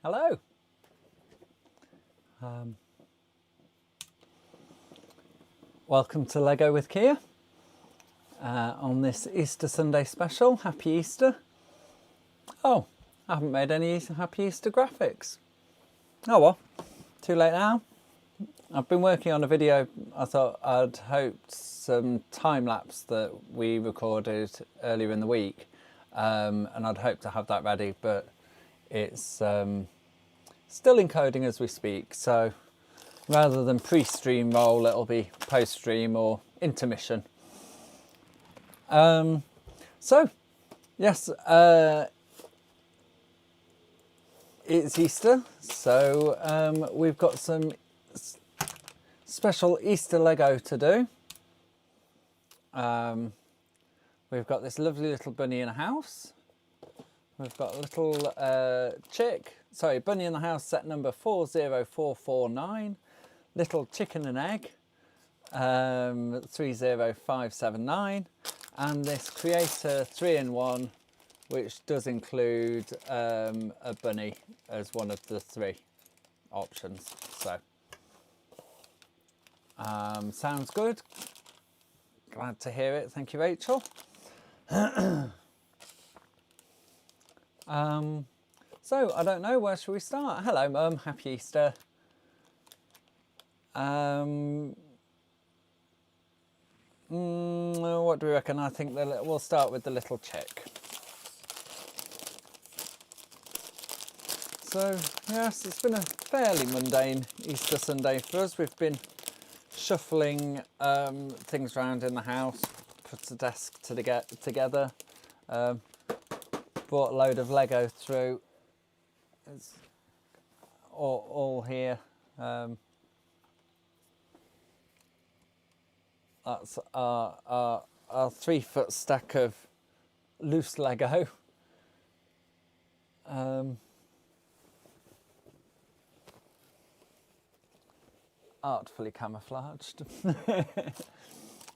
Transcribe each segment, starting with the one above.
Hello. Welcome to Lego with Keir on this Easter Sunday special. Happy Easter. Oh, I haven't made any Happy Easter graphics. Oh well, too late now. I've been working on a video. I thought I'd hoped some time lapse that we recorded earlier in the week, and I'd hoped to have that ready, but it's still encoding as we speak. So rather than pre-stream roll, it'll be post-stream or intermission. So yes, it's Easter, so we've got some special Easter Lego to do. We've got this lovely little bunny in a house. We've got a little bunny in the house, set number 40449. Little chicken and egg, 30579. And this Creator 3-in-1, which does include a bunny as one of the three options. So, sounds good. Glad to hear it. Thank you, Rachel. So, I don't know, where should we start? Hello, Mum. Happy Easter. What do we reckon? I think we'll start with the little chick. So, yes, it's been a fairly mundane Easter Sunday for us. We've been shuffling things around in the house, put the desk together, brought a load of Lego through. It's all here. That's our 3-foot stack of loose Lego. Artfully camouflaged.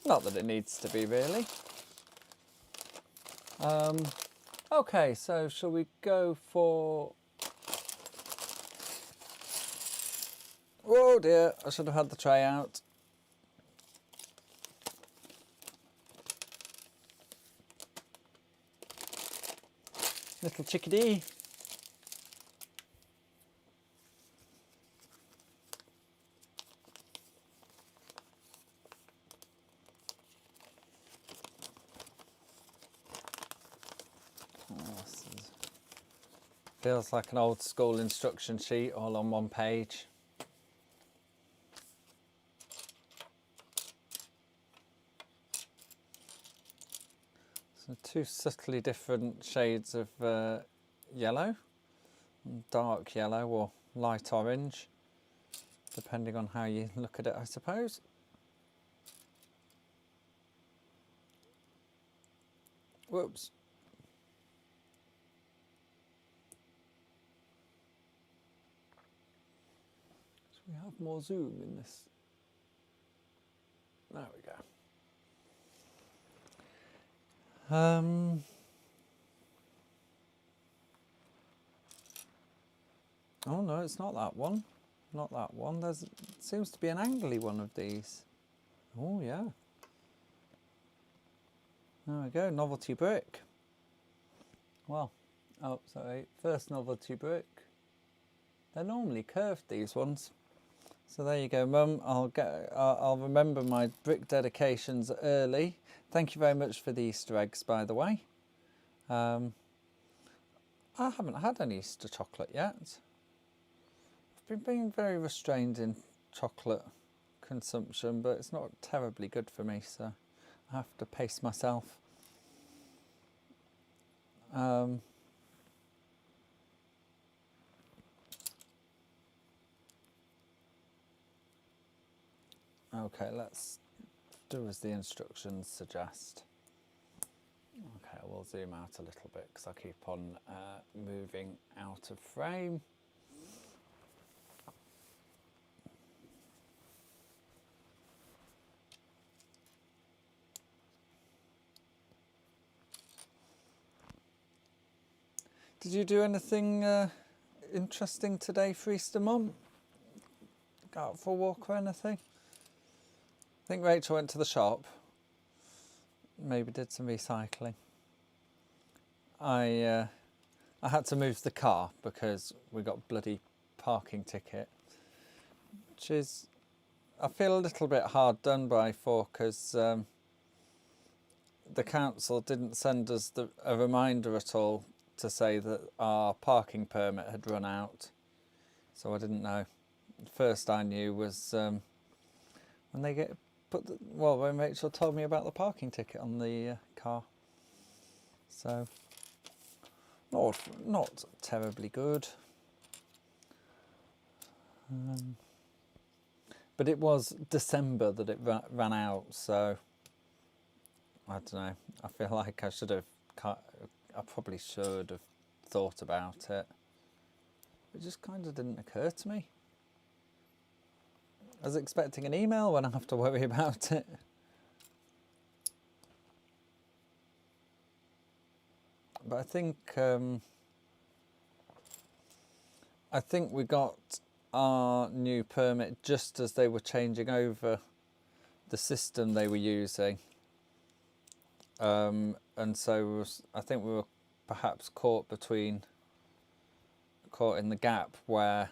Not that it needs to be, really. Okay, so shall we go for... Oh dear, I should have had the tray out. Little chickadee. Feels like an old school instruction sheet all on one page. So 2 subtly different shades of yellow, dark yellow or light orange, depending on how you look at it, I suppose. Whoops. So we have more zoom in this. There we go. Oh no, it's not that one. Not that one. There seems to be an angly one of these. Oh yeah. There we go, novelty brick. Well, oh sorry, first novelty brick. They're normally curved, these ones. So there you go, Mum. I'll remember my brick dedications early. Thank you very much for the Easter eggs, by the way. I haven't had any Easter chocolate yet. I've been being very restrained in chocolate consumption, but it's not terribly good for me, so I have to pace myself. Okay, let's do as the instructions suggest. Okay, we'll zoom out a little bit because I keep on moving out of frame. Did you do anything interesting today for Easter, Mum? Go out for a walk or anything? I think Rachel went to the shop. Maybe did some recycling. I had to move the car because we got a bloody parking ticket, which is, I feel a little bit hard done by for, because the council didn't send us a reminder at all to say that our parking permit had run out, so I didn't know. First I knew was when they when Rachel told me about the parking ticket on the car. So not terribly good, but it was December that it ran out, so I don't know. I feel like I probably should have thought about it. It just kind of didn't occur to me. I was expecting an email when I have to worry about it. But I think we got our new permit just as they were changing over the system they were using. And so I think we were perhaps caught in the gap where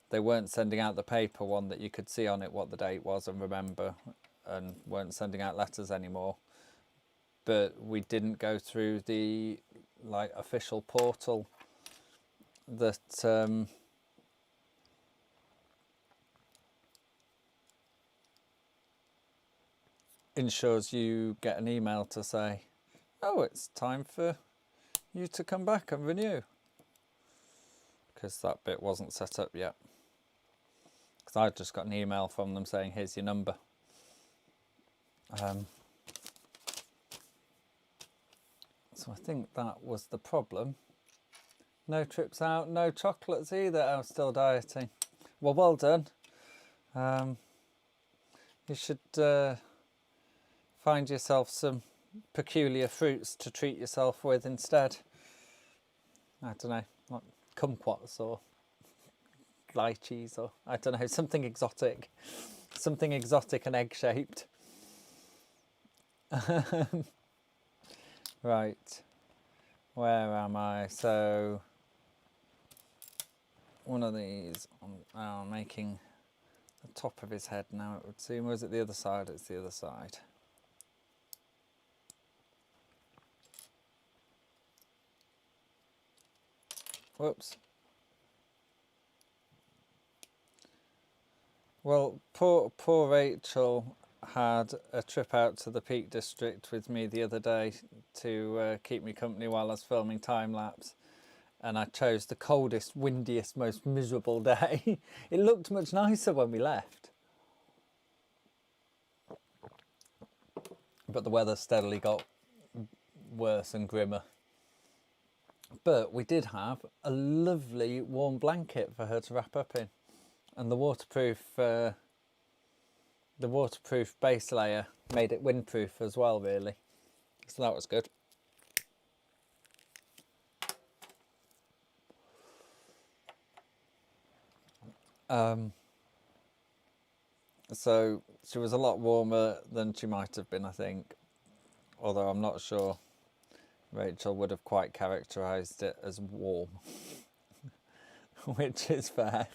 they weren't sending out the paper one that you could see on it what the date was and remember, and weren't sending out letters anymore. But we didn't go through the official portal that ensures you get an email to say, oh, it's time for you to come back and renew, because that bit wasn't set up yet. Because I just got an email from them saying, here's your number. So I think that was the problem. No trips out, no chocolates either. I'm still dieting. Well done. You should find yourself some peculiar fruits to treat yourself with instead. I don't know, like kumquats or lychees, or I don't know, something exotic and egg-shaped. Right, where am I? So one of these, I'm making the top of his head now, it would seem. Or is it the other side? It's the other side. Whoops. Well, poor Rachel had a trip out to the Peak District with me the other day to keep me company while I was filming time-lapse, and I chose the coldest, windiest, most miserable day. It looked much nicer when we left, but the weather steadily got worse and grimmer. But we did have a lovely warm blanket for her to wrap up in, and the waterproof base layer made it windproof as well, really. So that was good. So she was a lot warmer than she might have been, I think. Although I'm not sure Rachel would have quite characterised it as warm, which is fair.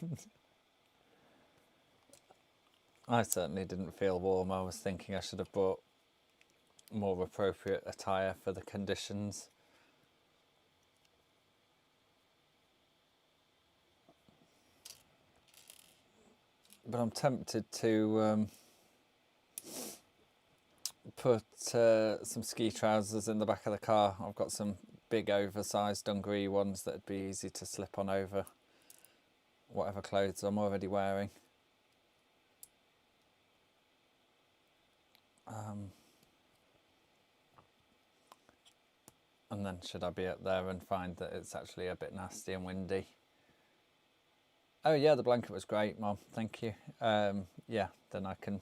I certainly didn't feel warm. I was thinking I should have brought more appropriate attire for the conditions. But I'm tempted to put some ski trousers in the back of the car. I've got some big oversized dungaree ones that'd be easy to slip on over whatever clothes I'm already wearing. And then should I be up there and find that it's actually a bit nasty and windy? Oh yeah, the blanket was great, Mum, thank you. Yeah, then I can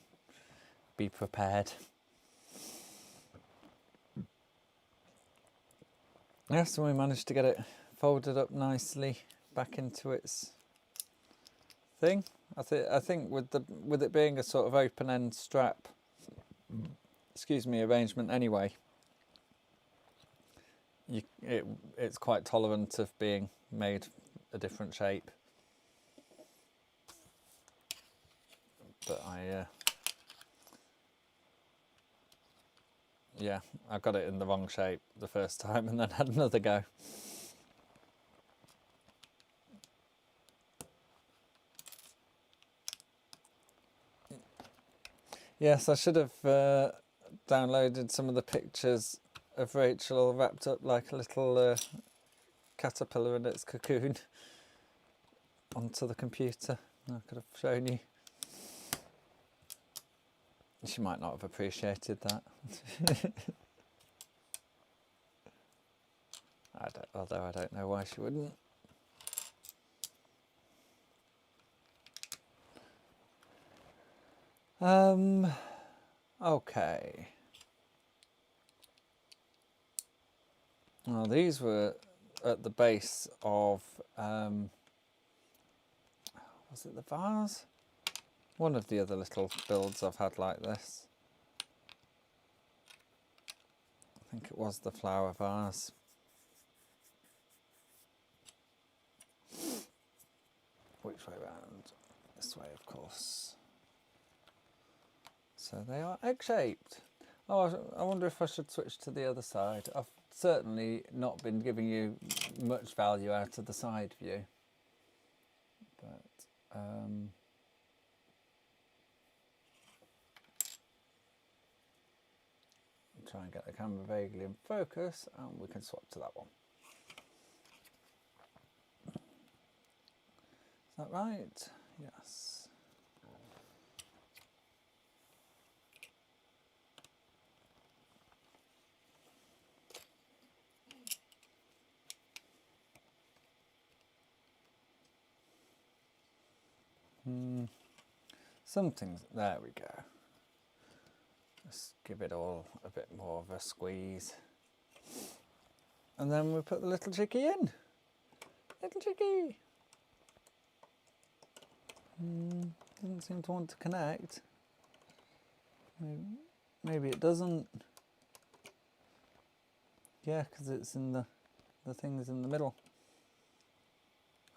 be prepared. Yeah, so we managed to get it folded up nicely, back into its thing. I think with it being a sort of open end strap, excuse me, arrangement anyway, it's quite tolerant of being made a different shape. But yeah, I got it in the wrong shape the first time and then had another go. Yes, I should have downloaded some of the pictures of Rachel wrapped up like a little caterpillar in its cocoon onto the computer. I could have shown you. She might not have appreciated that. Although I don't know why she wouldn't. Okay. Well, these were at the base of, was it the vase? One of the other little builds I've had like this. I think it was the flower vase. Which way round? This way, of course. So they are egg-shaped. Oh, I wonder if I should switch to the other side. I've certainly not been giving you much value out of the side view. But try and get the camera vaguely in focus and we can swap to that one. Is that right? Yes. Something, there we go. Just give it all a bit more of a squeeze. And then we put the little chickie in. Little chickie. Doesn't seem to want to connect. Maybe it doesn't. Yeah, because it's in the thing's in the middle.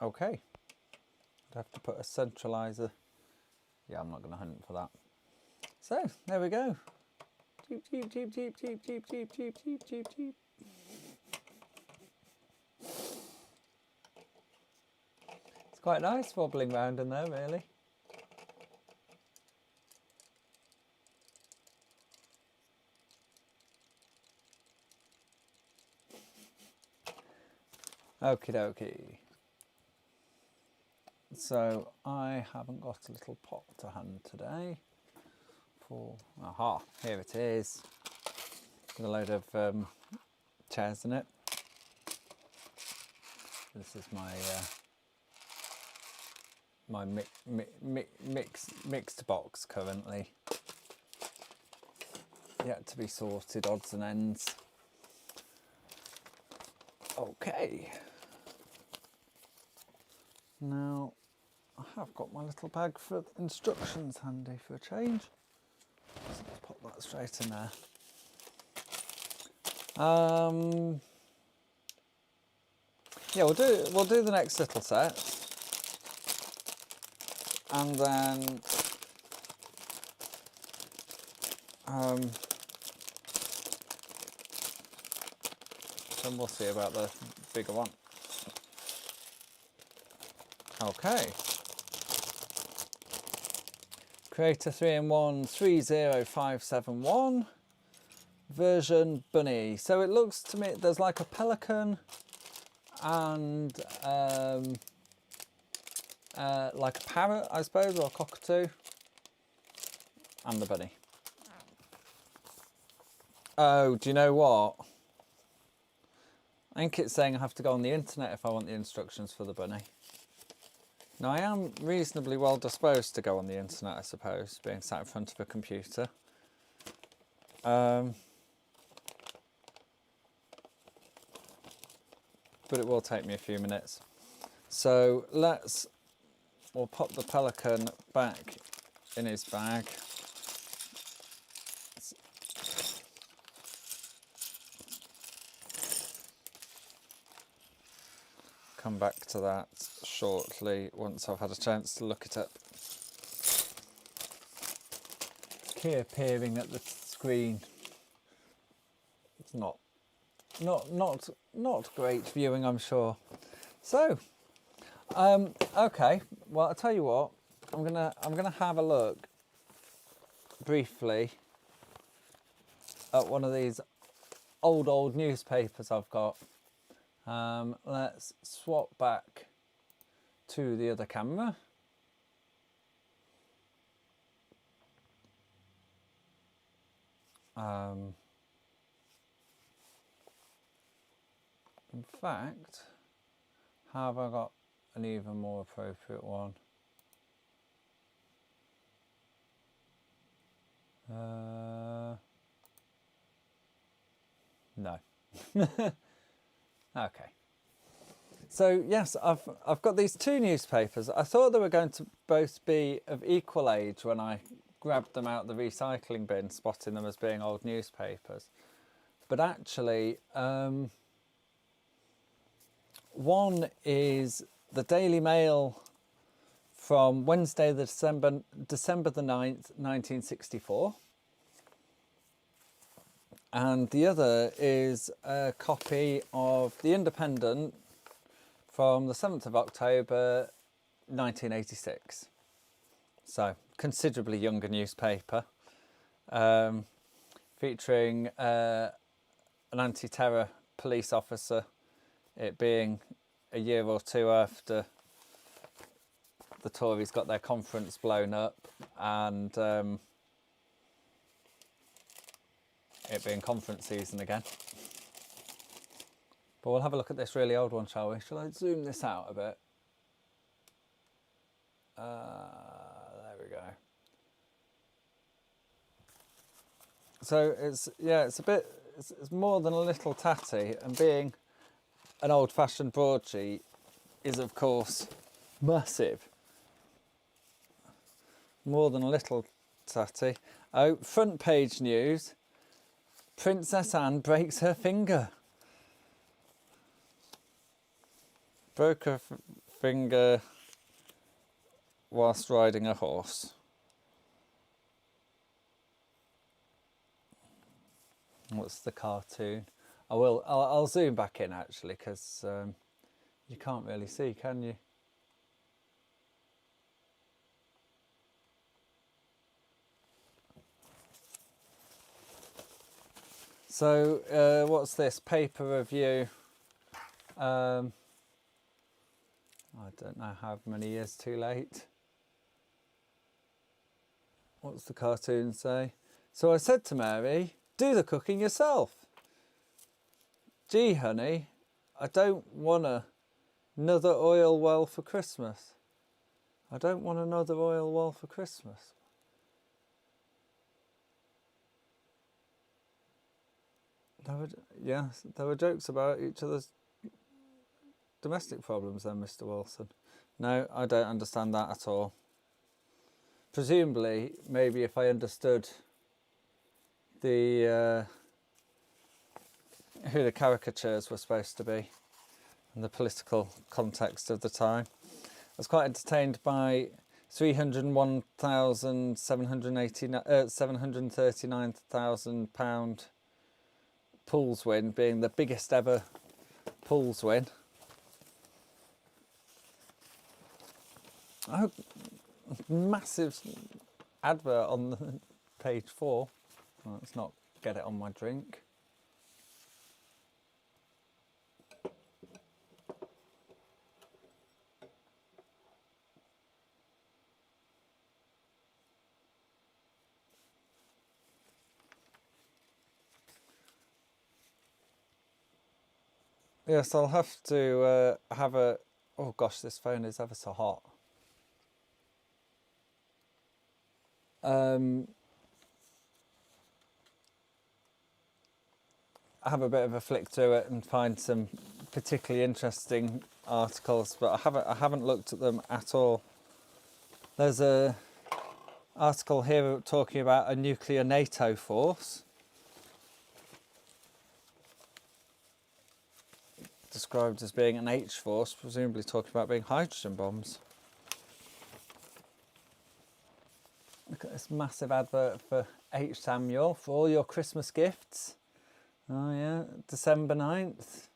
Okay. I'd have to put a centralizer. Yeah, I'm not going to hunt for that. So, there we go. Cheep, cheep, cheep, cheep, cheep, cheep, cheep, cheep, cheep, cheep, cheep. It's quite nice wobbling round in there, really. Okie dokie. So I haven't got a little pot to hand today for, aha, here it is, with a load of chairs in it. This is my mixed box currently. Yet to be sorted, odds and ends. Okay. Now, I have got my little bag for instructions handy for a change. So let's pop that straight in there. Yeah, we'll do the next little set, and then we'll see about the bigger one. Okay. Creator 3-in-1 30571 version bunny. So it looks to me there's like a pelican and like a parrot, I suppose, or a cockatoo, and the bunny. Oh, do you know what? I think it's saying I have to go on the internet if I want the instructions for the bunny. Now, I am reasonably well disposed to go on the internet, I suppose, being sat in front of a computer. But it will take me a few minutes. So we'll pop the pelican back in his bag. Come back to that shortly once I've had a chance to look it up. Keir peering at the screen. It's not great viewing, I'm sure. So, okay. Well, I'll tell you what. I'm gonna have a look briefly at one of these old newspapers I've got. Let's swap back to the other camera. In fact, have I got an even more appropriate one? No. Okay. So yes, I've got these two newspapers. I thought they were going to both be of equal age when I grabbed them out of the recycling bin, spotting them as being old newspapers. But actually, one is the Daily Mail from Wednesday, December the 9th, 1964. And the other is a copy of The Independent from the 7th of October, 1986. So, considerably younger newspaper, featuring an anti-terror police officer, it being a year or two after the Tories got their conference blown up, and it being conference season again. But we'll have a look at this really old one, shall we? Shall I zoom this out a bit? There we go. So it's more than a little tatty, and being an old-fashioned broadsheet is of course massive. More than a little tatty. Oh, front page news. Princess Anne breaks her finger. Broke her finger whilst riding a horse. What's the cartoon? I'll zoom back in actually, because you can't really see, can you? So what's this? Paper review. I don't know how many years too late. What's the cartoon say? So I said to Mary, do the cooking yourself. Gee, honey, I don't want another oil well for Christmas. I don't want another oil well for Christmas. There were jokes about each other's domestic problems then, Mr. Wilson. No, I don't understand that at all. Presumably, maybe if I understood who the caricatures were supposed to be and the political context of the time. I was quite entertained by £739,000 pools win being the biggest ever pools win. Oh, massive advert on page 4. Well, let's not get it on my drink. Yes, I'll have to have a... Oh gosh, this phone is ever so hot. Have a bit of a flick through it and find some particularly interesting articles, but I haven't looked at them at all. There's a article here talking about a nuclear NATO force, described as being an H force, presumably talking about being hydrogen bombs. Look at this massive advert for H. Samuel for all your Christmas gifts. Oh yeah, December 9th.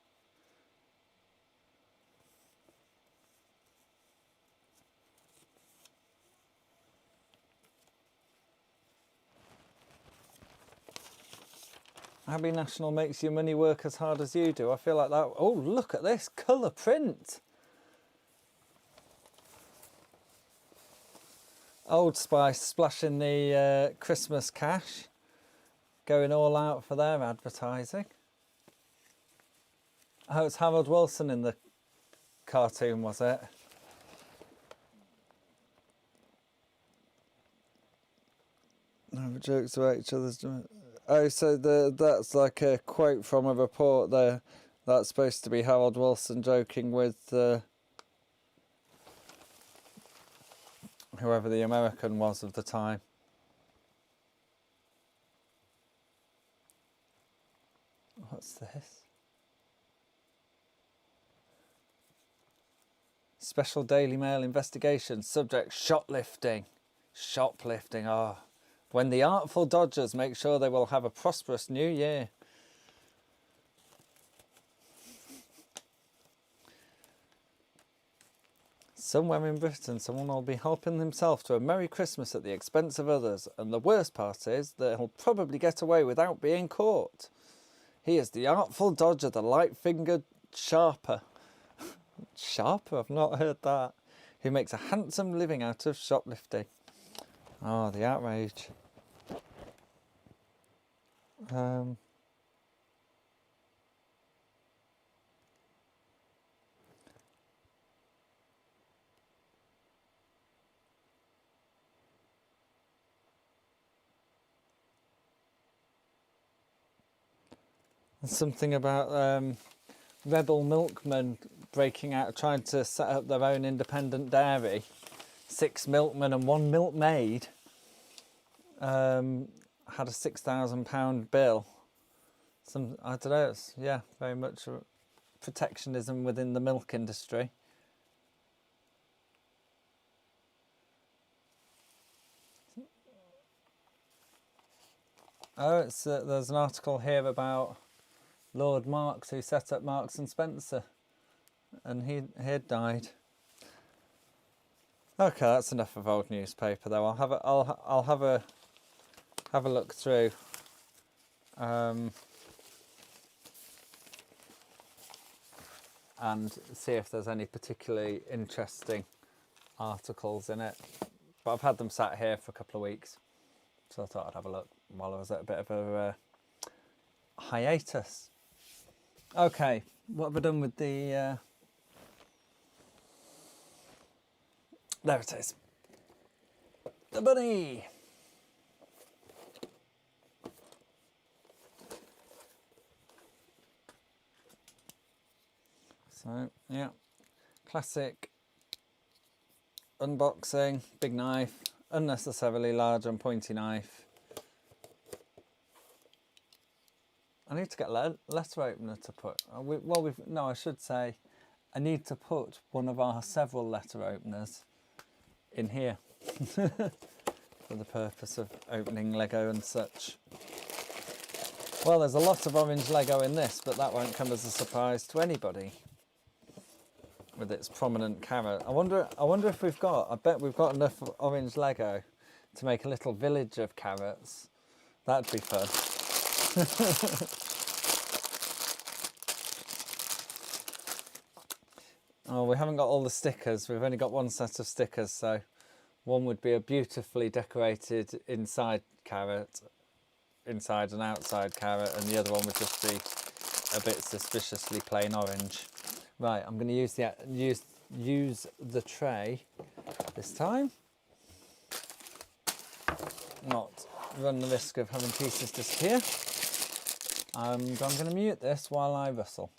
Abbey National makes your money work as hard as you do. I feel like that. Oh, look at this colour print. Old Spice splashing the Christmas cash, going all out for their advertising. Oh, it's Harold Wilson in the cartoon, was it? No jokes about each other's. Oh, so that's like a quote from a report there. That's supposed to be Harold Wilson joking with whoever the American was of the time. What's this? Special Daily Mail investigation. Subject shoplifting. Shoplifting. Oh. When the artful dodgers make sure they will have a prosperous new year. Somewhere in Britain, someone will be helping himself to a Merry Christmas at the expense of others. And the worst part is that he'll probably get away without being caught. He is the artful dodger, the light-fingered sharper. Sharper? I've not heard that. Who makes a handsome living out of shoplifting. Oh, the outrage. Something about rebel milkmen breaking out, trying to set up their own independent dairy. 6 milkmen and 1 milkmaid had a £6,000 bill. I don't know, it's, yeah, very much protectionism within the milk industry. Oh, there's an article here about Lord Marks, who set up Marks and Spencer, and he had died. Okay, that's enough of old newspaper though. I'll have a look through. And see if there's any particularly interesting articles in it. But I've had them sat here for a couple of weeks, so I thought I'd have a look while I was at a bit of a hiatus. Okay, what have I done with the... There it is. The bunny! So, yeah, classic unboxing, big knife, unnecessarily large and pointy knife. I need to get a letter opener to put, no, I should say, I need to put one of our several letter openers in here for the purpose of opening Lego and such. Well, there's a lot of orange Lego in this, but that won't come as a surprise to anybody with its prominent carrot. I wonder if I bet we've got enough orange Lego to make a little village of carrots. That'd be fun. Oh, we haven't got all the stickers. We've only got one set of stickers, so one would be a beautifully decorated inside carrot, inside and outside carrot, and the other one would just be a bit suspiciously plain orange. Right, I'm going to use the tray this time. Not run the risk of having pieces disappear. I'm going to mute this while I rustle.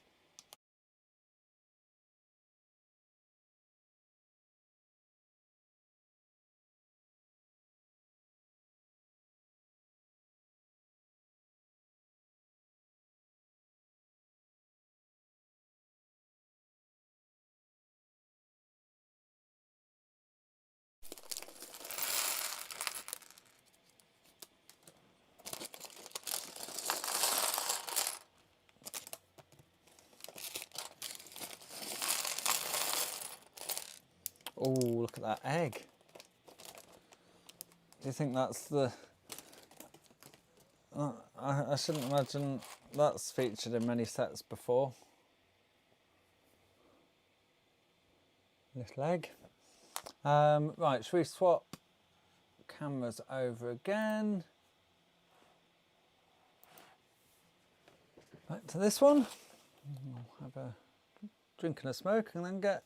Oh, look at that egg. Do you think that's the... I shouldn't imagine that's featured in many sets before. Little egg. Right, should we swap cameras over again? Back to this one. I'll have a drink and a smoke and then get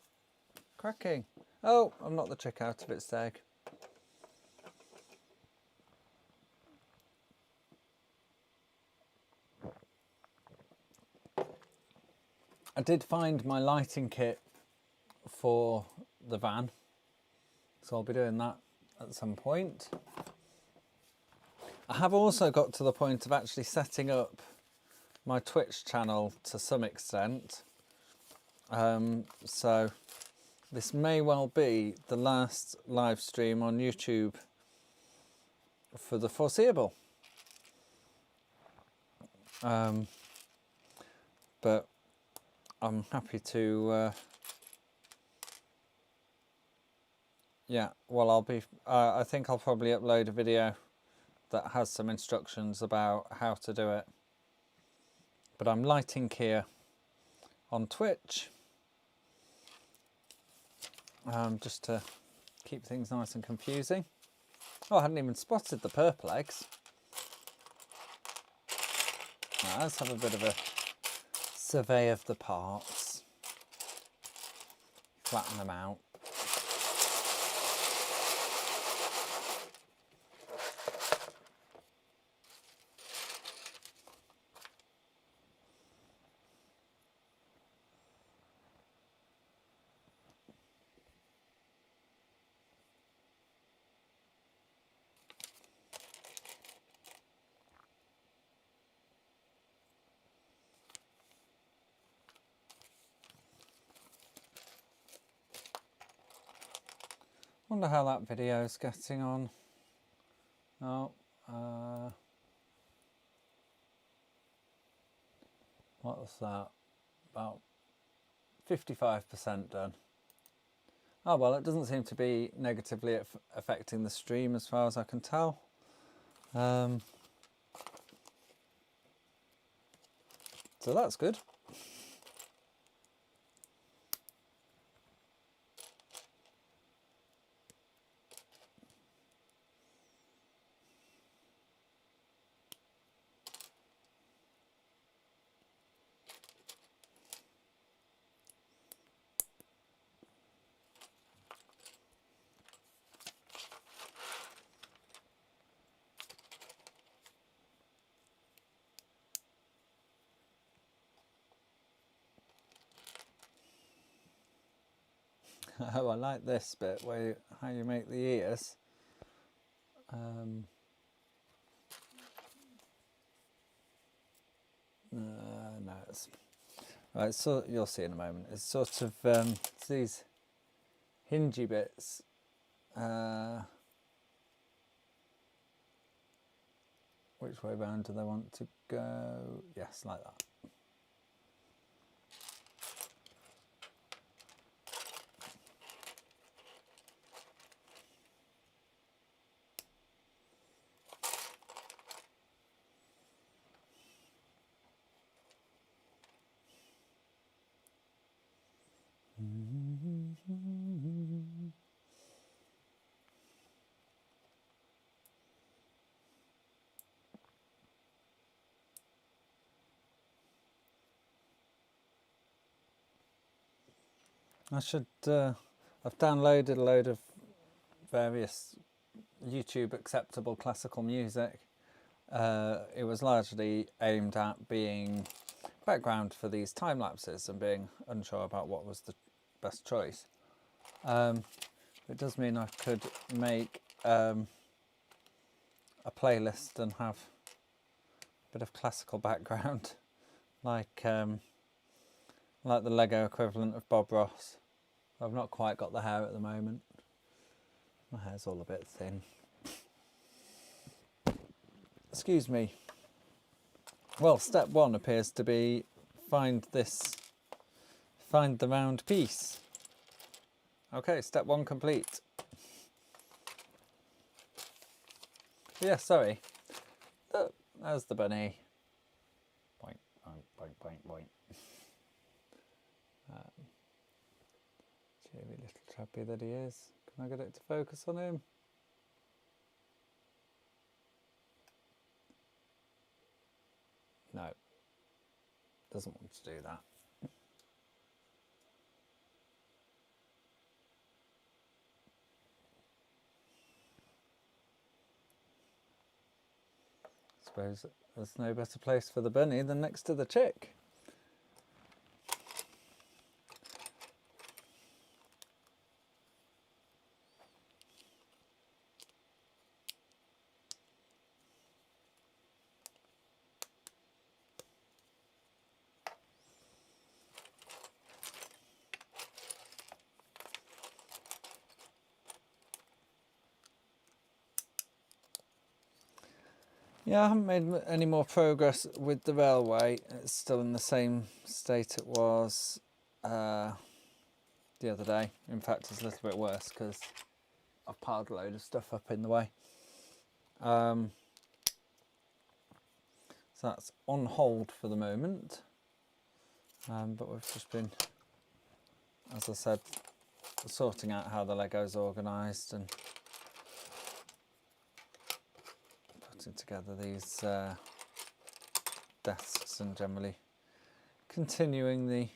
cracking. Oh, I've knocked the chick out of its egg. I did find my lighting kit for the van, so I'll be doing that at some point. I have also got to the point of actually setting up my Twitch channel to some extent, so this may well be the last live stream on YouTube for the foreseeable, but I'm happy to yeah, well, I'll be I think I'll probably upload a video that has some instructions about how to do it. But I'm lighting Keir on Twitch, just to keep things nice and confusing. Oh, I hadn't even spotted the purple eggs. Now, let's have a bit of a survey of the parts. Flatten them out. Wonder how that video is getting on. Oh, what was that? About 55% done. Oh well, it doesn't seem to be negatively affecting the stream as far as I can tell. So that's good. Oh, I like this bit where how you make the ears. No, it's right. So you'll see in a moment. It's sort of it's these hingy bits. Which way round do they want to go? Yes, like that. I should, I've downloaded a load of various YouTube acceptable classical music. It was largely aimed at being background for these time lapses and being unsure about what was the best choice. It does mean I could make a playlist and have a bit of classical background, like the Lego equivalent of Bob Ross. I've not quite got the hair at the moment. My hair's all a bit thin. Excuse me. Well, step one appears to be find the round piece. Okay, step 1 complete. Yeah, sorry. Look, there's the bunny. Boink, boink, boink, boink, boink. Cheery little chappy that he is. Can I get it to focus on him? No. Doesn't want to do that. Suppose there's no better place for the bunny than next to the chick. Yeah, I haven't made any more progress with the railway. It's still in the same state it was the other day. In fact, it's a little bit worse because I've piled a load of stuff up in the way. So that's on hold for the moment. But we've just been, as I said, sorting out how the Lego's organised and putting together these desks and generally continuing the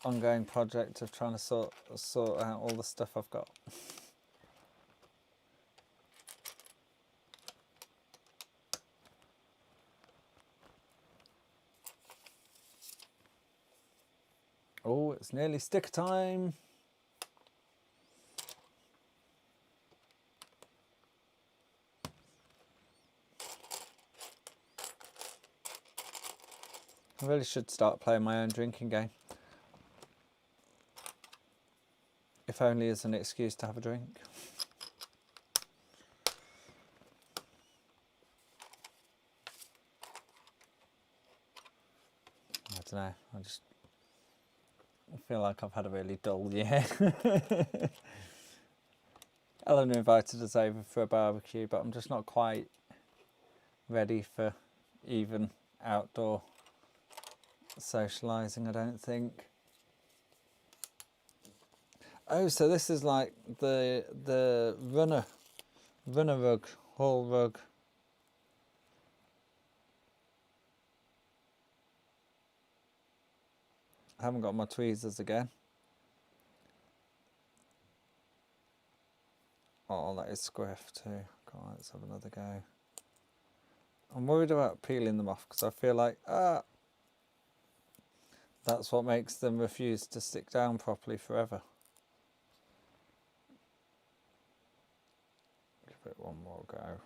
ongoing project of trying to sort out all the stuff I've got. Oh, it's nearly sticker time. I really should start playing my own drinking game. If only as an excuse to have a drink. I don't know, I feel like I've had a really dull year. Eleanor invited us over for a barbecue, but I'm just not quite ready for even outdoor socialising, I don't think. Oh, so this is like the runner rug, hall rug. I haven't got my tweezers again. Oh, that is squiff too. Come on, let's have another go. I'm worried about peeling them off because I feel like, that's what makes them refuse to stick down properly forever. Give it one more go.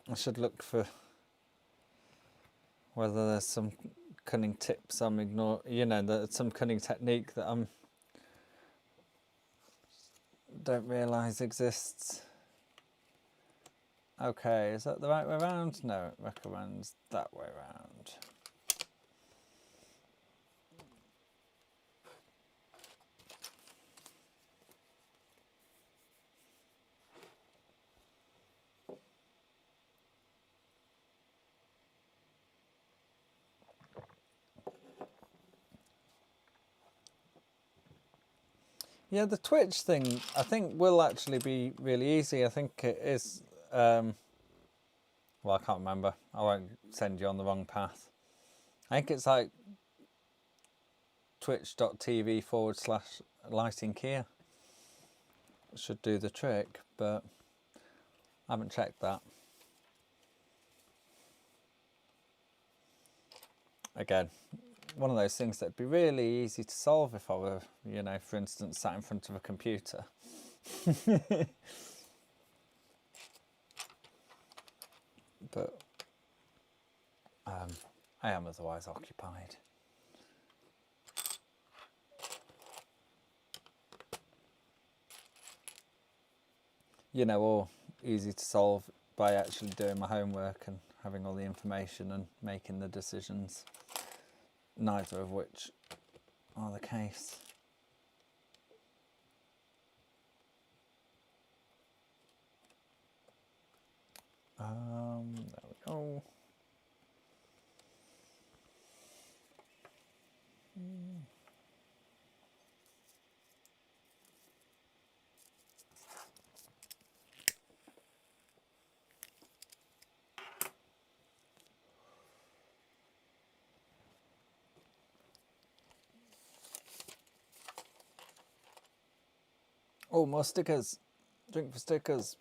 I should look for whether there's some cunning tips I'm ignoring, some cunning technique that I don't realise exists. Okay, is that the right way around? No, it recommends that way around. Yeah, the Twitch thing, I think, will actually be really easy. I think it is, well, I can't remember. I won't send you on the wrong path. I think it's like twitch.tv/lighting Keir. Should do the trick, but I haven't checked that. Again, one of those things that'd be really easy to solve if I were, for instance, sat in front of a computer. But I am otherwise occupied. Or easy to solve by actually doing my homework and having all the information and making the decisions, neither of which are the case. There we go. Oh, more stickers. Drink for stickers.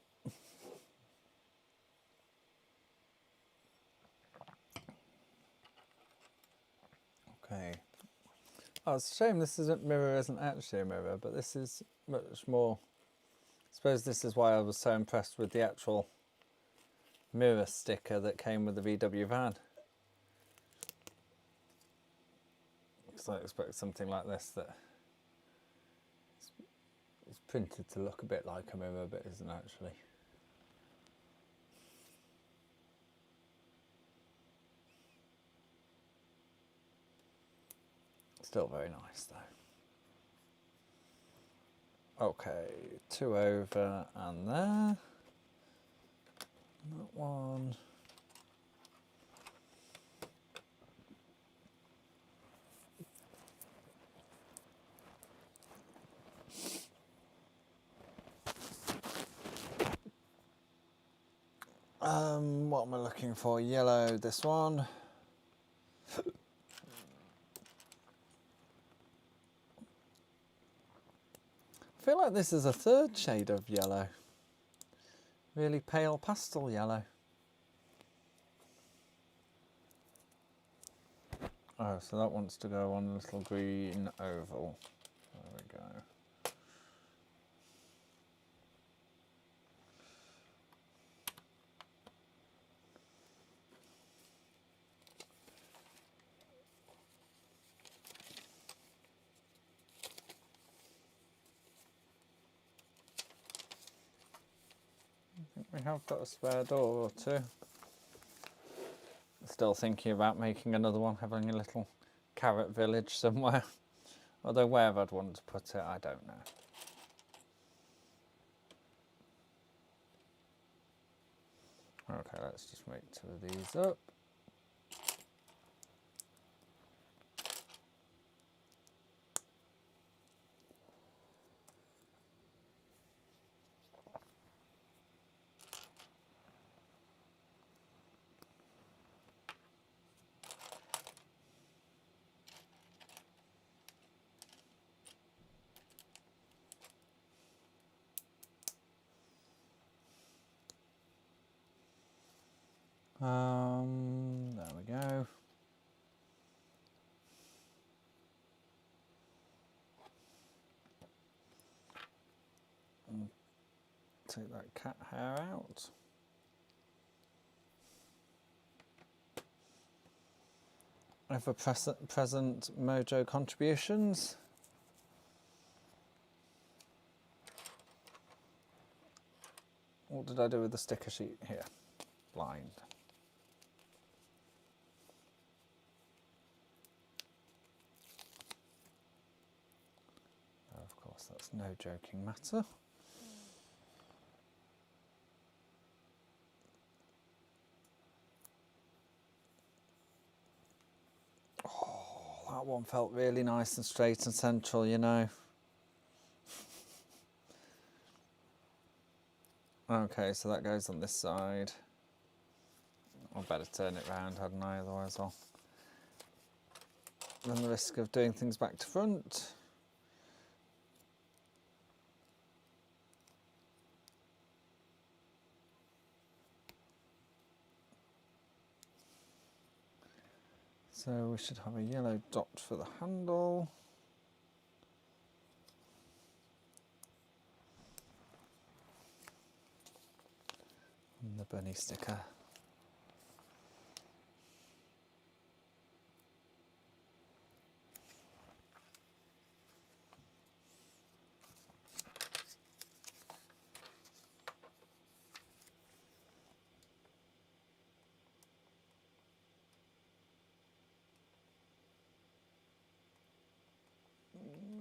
Okay. Oh, it's a shame this mirror isn't actually a mirror, but this is much more. I suppose this is why I was so impressed with the actual mirror sticker that came with the VW van. Because I expect something like this that is printed to look a bit like a mirror, but isn't actually. Still very nice though. Okay, 2 over and there. That one. What am I looking for? Yellow, this one. I feel like this is a third shade of yellow. Really pale pastel yellow. Oh, so that wants to go on a little green oval. There we go. We have got a spare door or two. Still thinking about making another one, having a little carrot village somewhere. Although where I'd want to put it, I don't know. Okay, let's just make 2 of these up. There we go. And take that cat hair out. Ever present Mojo contributions. What did I do with the sticker sheet here? Blind. Of course, that's no joking matter. Oh, that one felt really nice and straight and central, you know. Okay, so that goes on this side. I'd better turn it round, hadn't I? Otherwise I'll run the risk of doing things back to front. So we should have a yellow dot for the handle. And the bunny sticker.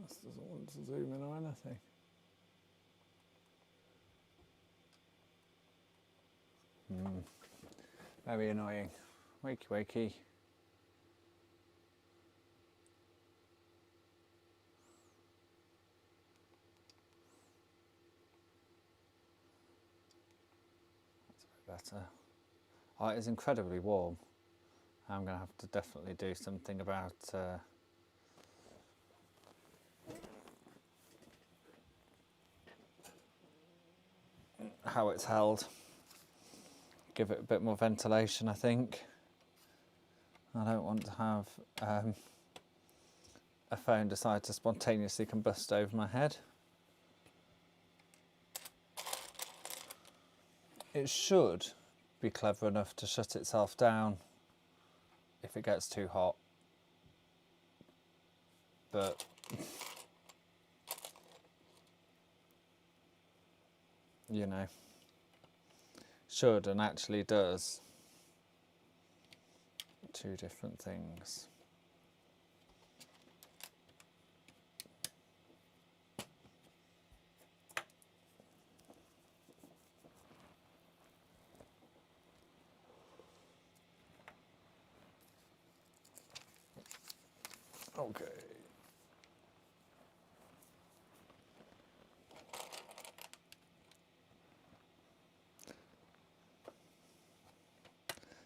Just doesn't want to zoom in or anything. Very annoying. Wakey wakey. That's a bit better. Oh, it is incredibly warm. I'm going to have to definitely do something about how it's held. Give it a bit more ventilation, I think. I don't want to have a phone decide to spontaneously combust over my head. It should be clever enough to shut itself down if it gets too hot, but you know, should and actually does two different things. Okay.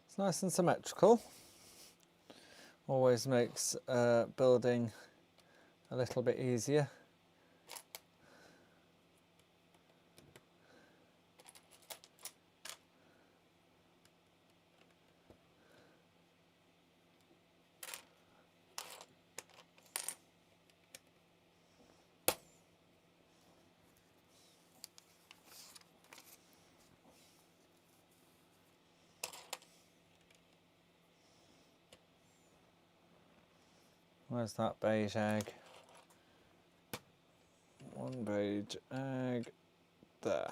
It's nice and symmetrical. Always makes building a little bit easier. Where's that beige egg? One beige egg there.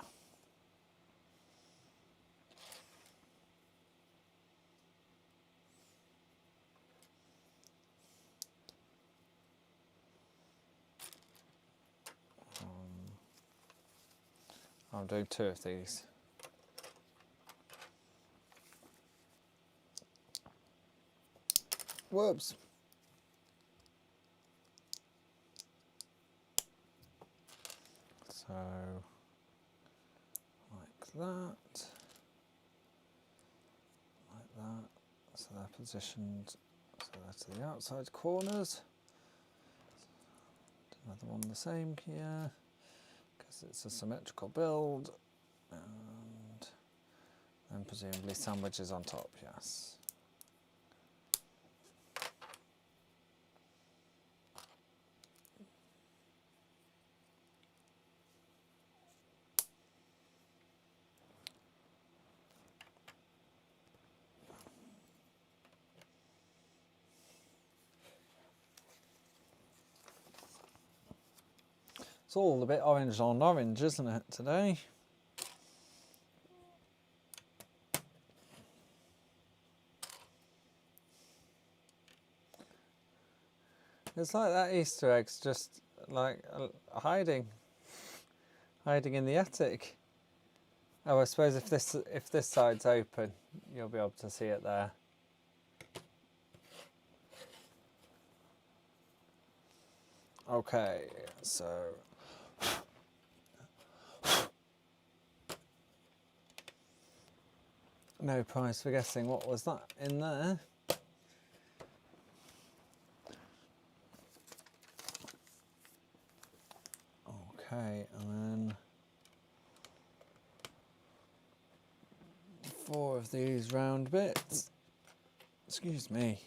I'm doing two of these. Whoops. So, like that, like that. So they're positioned, so they're to the outside corners. Another one the same here, because it's a symmetrical build. And then presumably sandwiches on top, yes. It's all a bit orange on orange, isn't it, today? It's like that Easter egg's just like hiding in the attic. Oh, I suppose if this side's open, you'll be able to see it there. Okay, so no prize for guessing what was that in there. Okay, and then 4 of these round bits. Excuse me.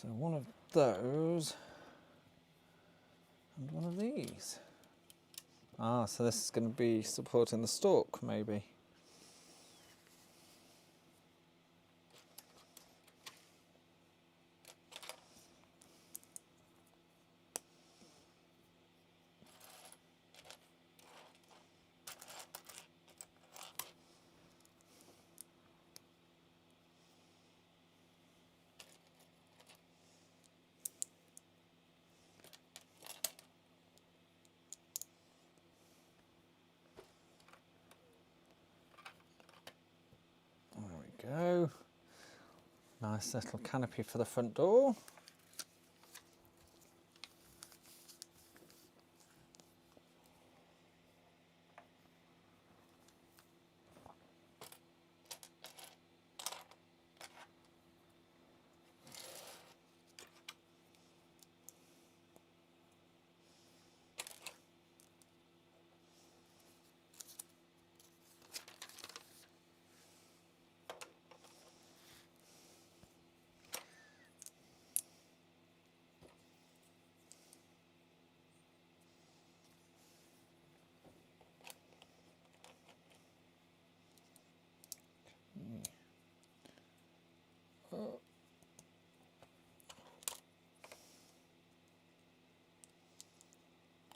So one of those and one of these. Ah, so this is going to be supporting the stalk, maybe. There we go. Nice little canopy for the front door.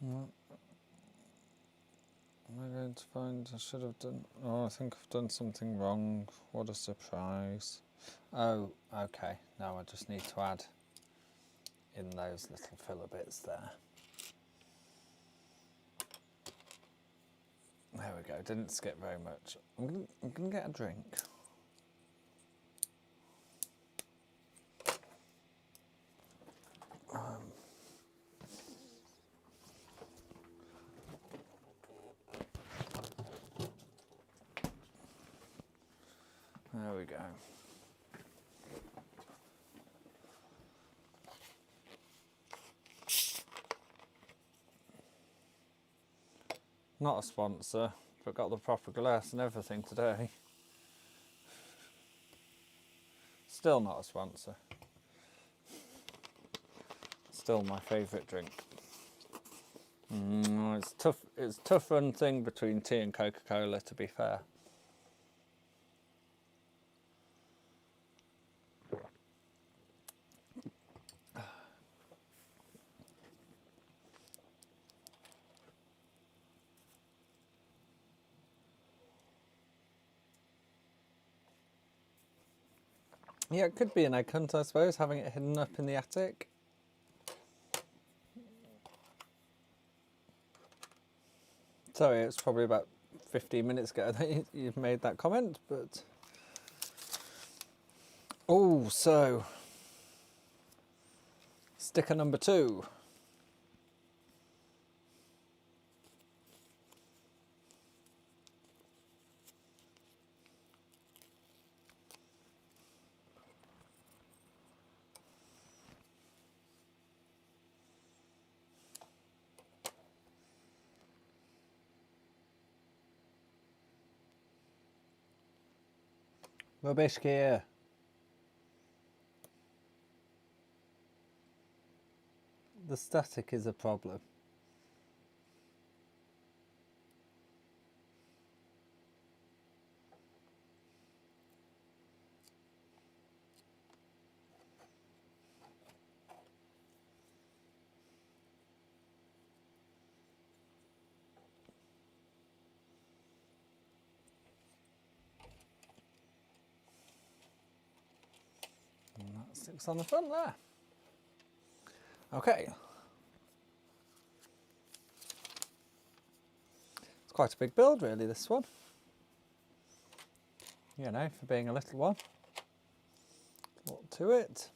Am I going to find, I should have done, oh, I think I've done something wrong. What a surprise. Oh, okay. Now I just need to add in those little filler bits there. There we go, didn't skip very much. I'm gonna get a drink. There we go. Not a sponsor, but got the proper glass and everything today. Still not a sponsor. Still my favourite drink. It's tough. It's a tough run thing between tea and Coca-Cola, to be fair. Yeah, it could be an egg hunt, I suppose, having it hidden up in the attic. Sorry, it's probably about 15 minutes ago that you've made that comment, but... Oh, so... Sticker number 2. Rubbish, Keir. The static is a problem. And that sticks on the front there. Okay. It's quite a big build, really, this one. You know, for being a little one. A lot to it.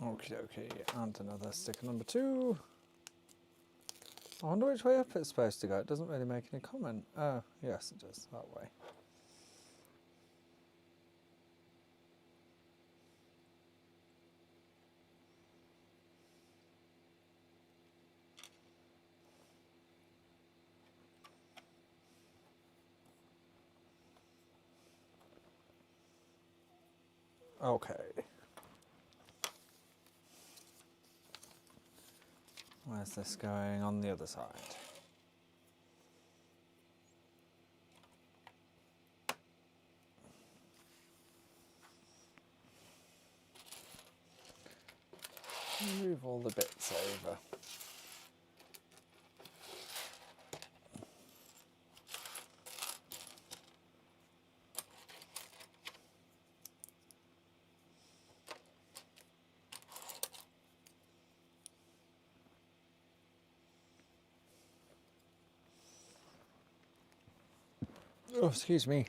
Okie dokie, and another sticker number 2. I wonder which way up it's supposed to go. It doesn't really make any comment. Oh, yes, it does, that way. Okay. Where's this going on the other side? Move all the bits over. Oh, excuse me.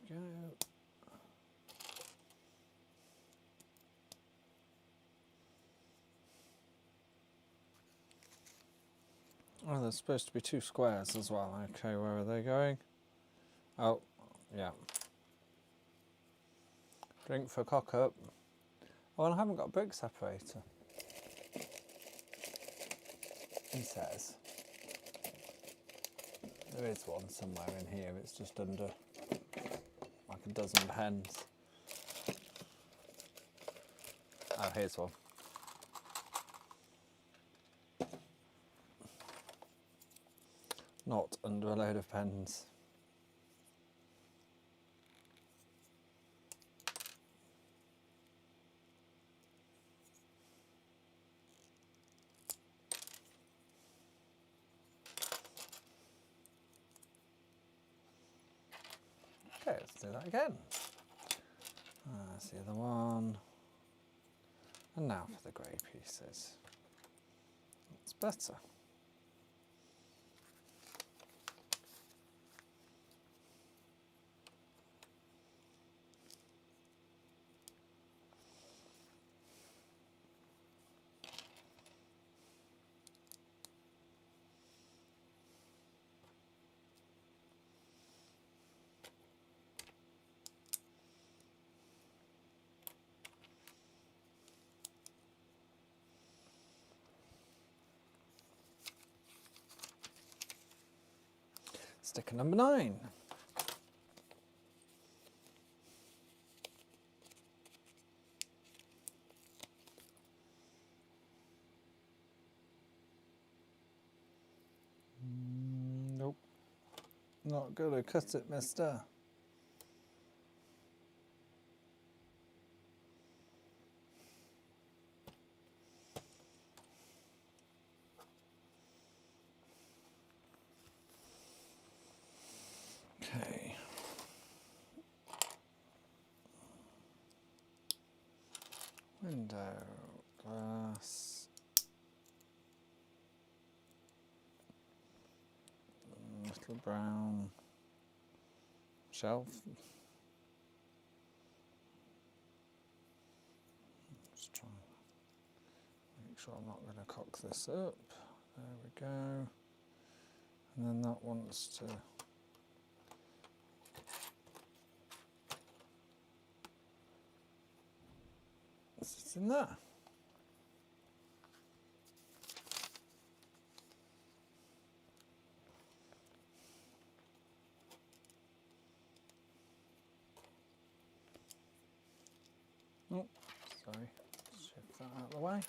There we go. Oh, there's supposed to be 2 squares as well. Okay, where are they going? Oh, yeah. Drink for cock up. Oh, and I haven't got a brick separator. He says. There is one somewhere in here, it's just under like a dozen pens. Oh, here's one. Not under a load of pens. Okay, let's do that again. That's the other one. And now for the grey pieces. It's better. Sticker number 9. Nope. Not gonna cut it, mister. Okay. Window, glass, little brown shelf. Just try and make sure I'm not going to cock this up. There we go. And then that wants to sit in there. Oh, sorry, shift that out of the way.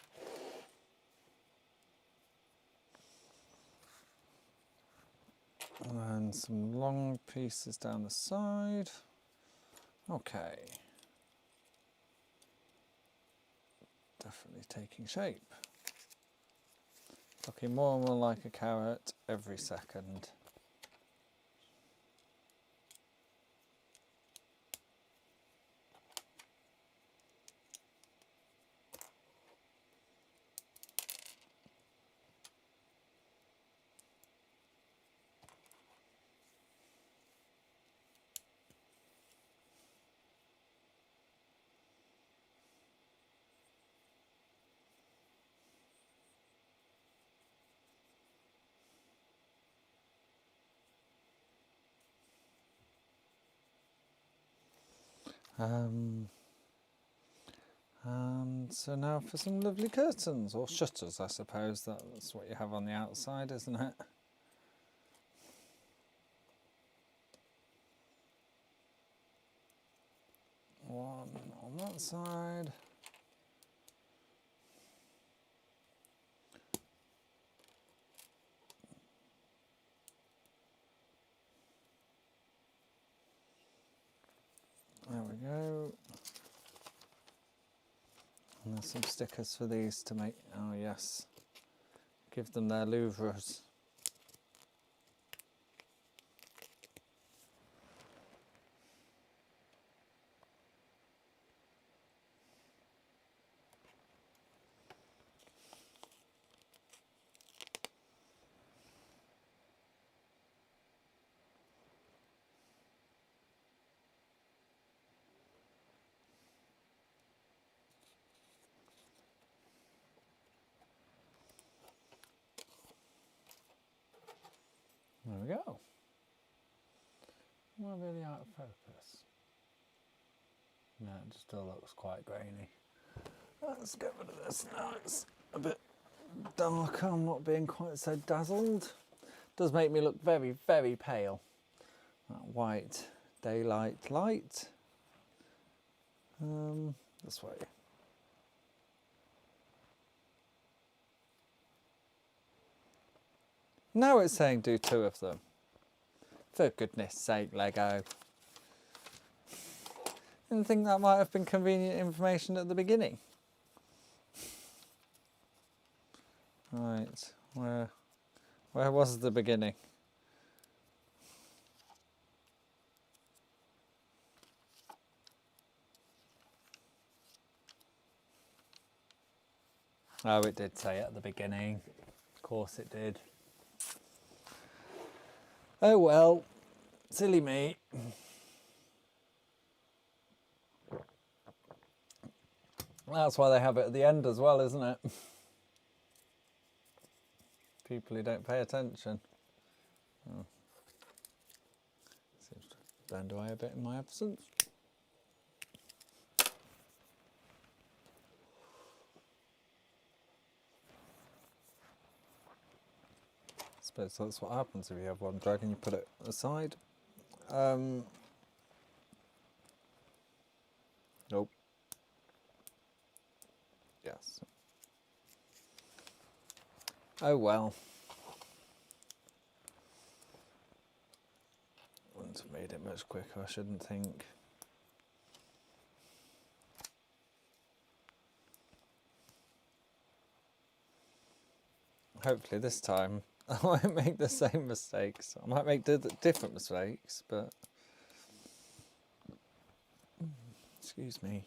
And some long pieces down the side. Okay. Definitely taking shape. Looking more and more like a carrot every second. And so now for some lovely curtains, or shutters I suppose, that's what you have on the outside, isn't it? One on that side. There we go. And there's some stickers for these to make, oh yes, give them their louvres. There we go. Am I really out of focus? No, it still looks quite grainy. Let's get rid of this now. It's a bit darker. I'm not being quite so dazzled. Does make me look very, very pale. That white daylight light. This way. Now it's saying do 2 of them. For goodness sake, Lego. Didn't think that might have been convenient information at the beginning. Right, where was the beginning? Oh, it did say at the beginning. Of course it did. Oh well, silly me. That's why they have it at the end as well, isn't it? People who don't pay attention. Oh. Seems to blend away a bit in my absence. I suppose that's what happens if you have one dragon, you put it aside. Nope. Yes. Oh well. Wouldn't have made it much quicker, I shouldn't think. Hopefully this time I won't make the same mistakes. I might make different mistakes, but... Excuse me.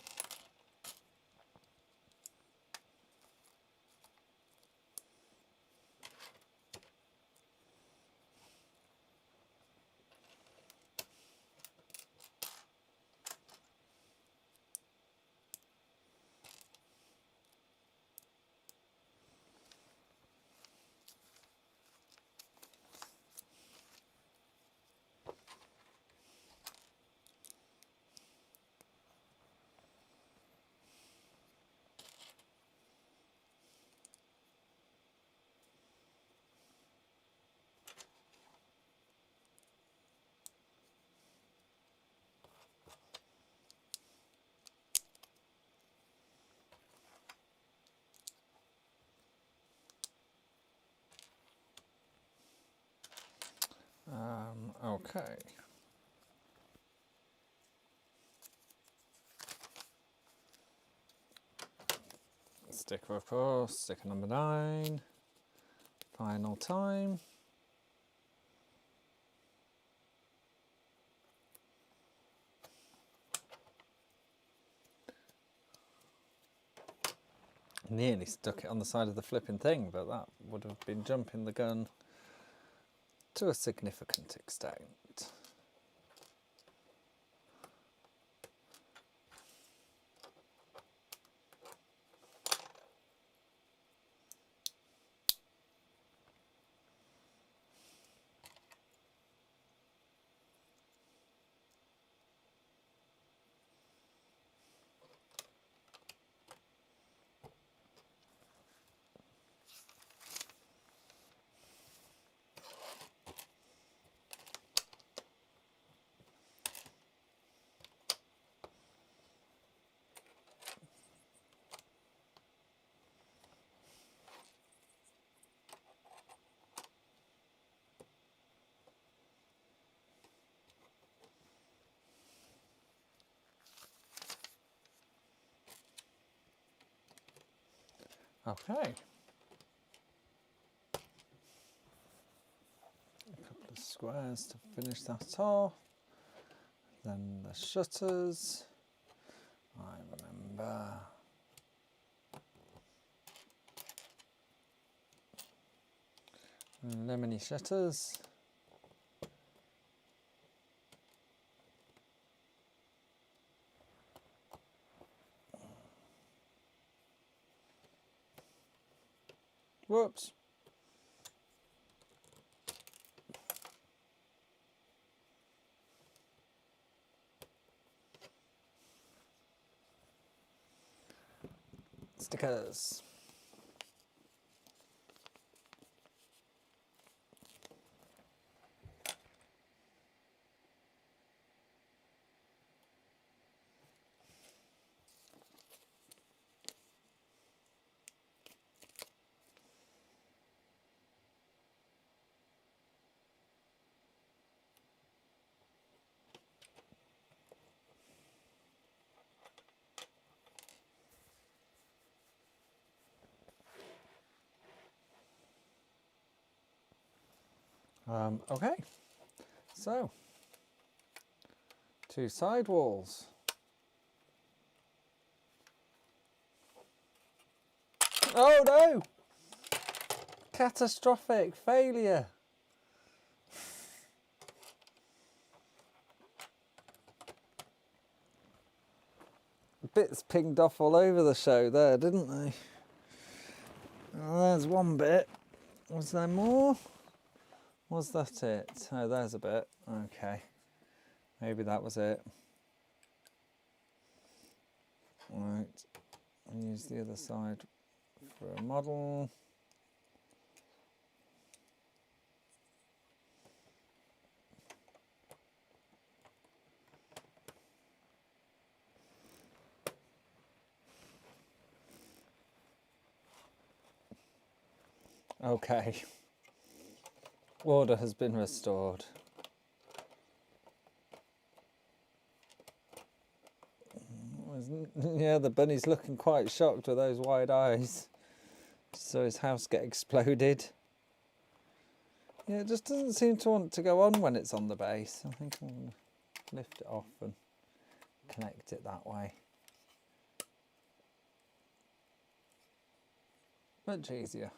Okay. Sticker, of course, sticker number 9. final time. Nearly stuck it on the side of the flipping thing, but that would have been jumping the gun to a significant extent. Okay. A couple of squares to finish that off. Then the shutters. I remember. Lemony shutters. Whoops. Stickers. Okay, so 2 side walls. Oh no! Catastrophic failure. Bits pinged off all over the show there, didn't they? Oh, there's one bit. Was there more? Was that it? Oh, there's a bit. Okay. Maybe that was it. Right. Use the other side for a model. Okay. Order has been restored. Yeah, the bunny's looking quite shocked with those wide eyes. So his house get exploded. Yeah, it just doesn't seem to want to go on when it's on the base. I think I'm going to lift it off and connect it that way. Much easier.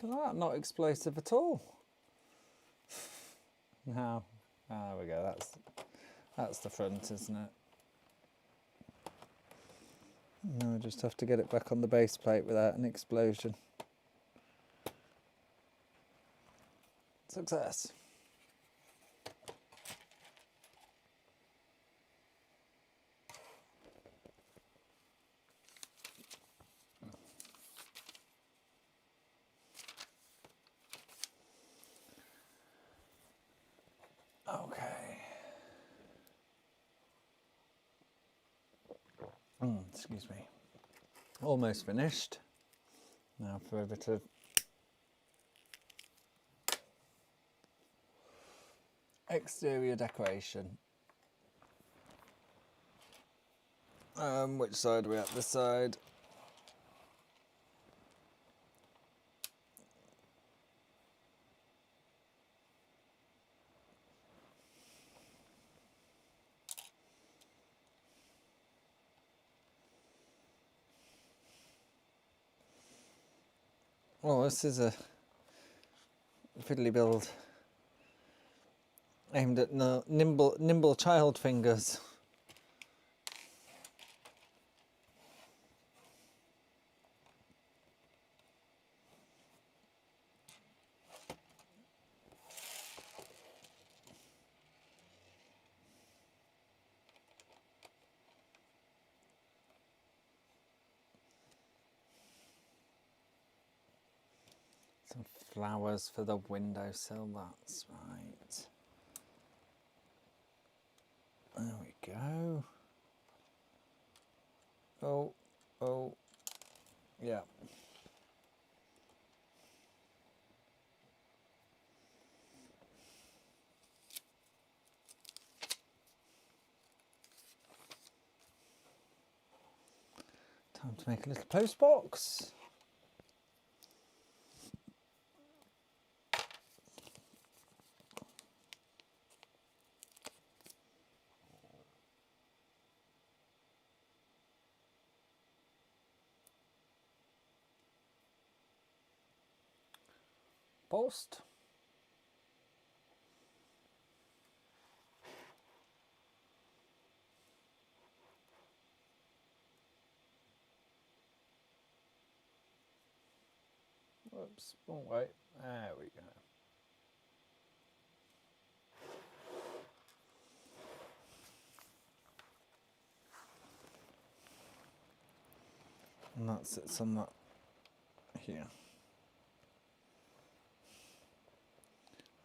Look at that, not explosive at all. Now, there we go, that's the front, isn't it? Now I just have to get it back on the base plate without an explosion. Success. Okay. Excuse me. Almost finished. Now for a bit of exterior decoration. Which side are we at? This side. Oh, this is a fiddly build aimed at nimble child fingers. Some flowers for the windowsill, that's right. There we go. Oh, yeah. Time to make a little post box. Post. Whoops, wrong way. There we go. And that sits on that here.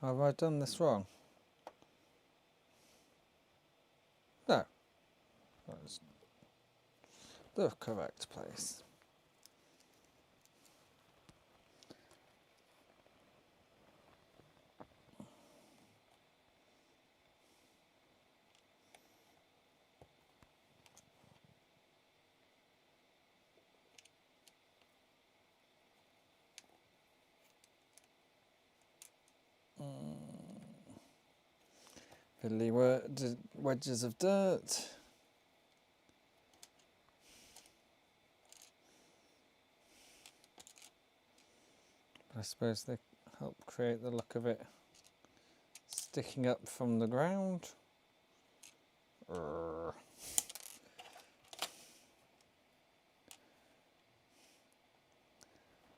Have I done this wrong? No. That's the correct place. Fiddly wedges of dirt. But I suppose they help create the look of it sticking up from the ground. Urgh.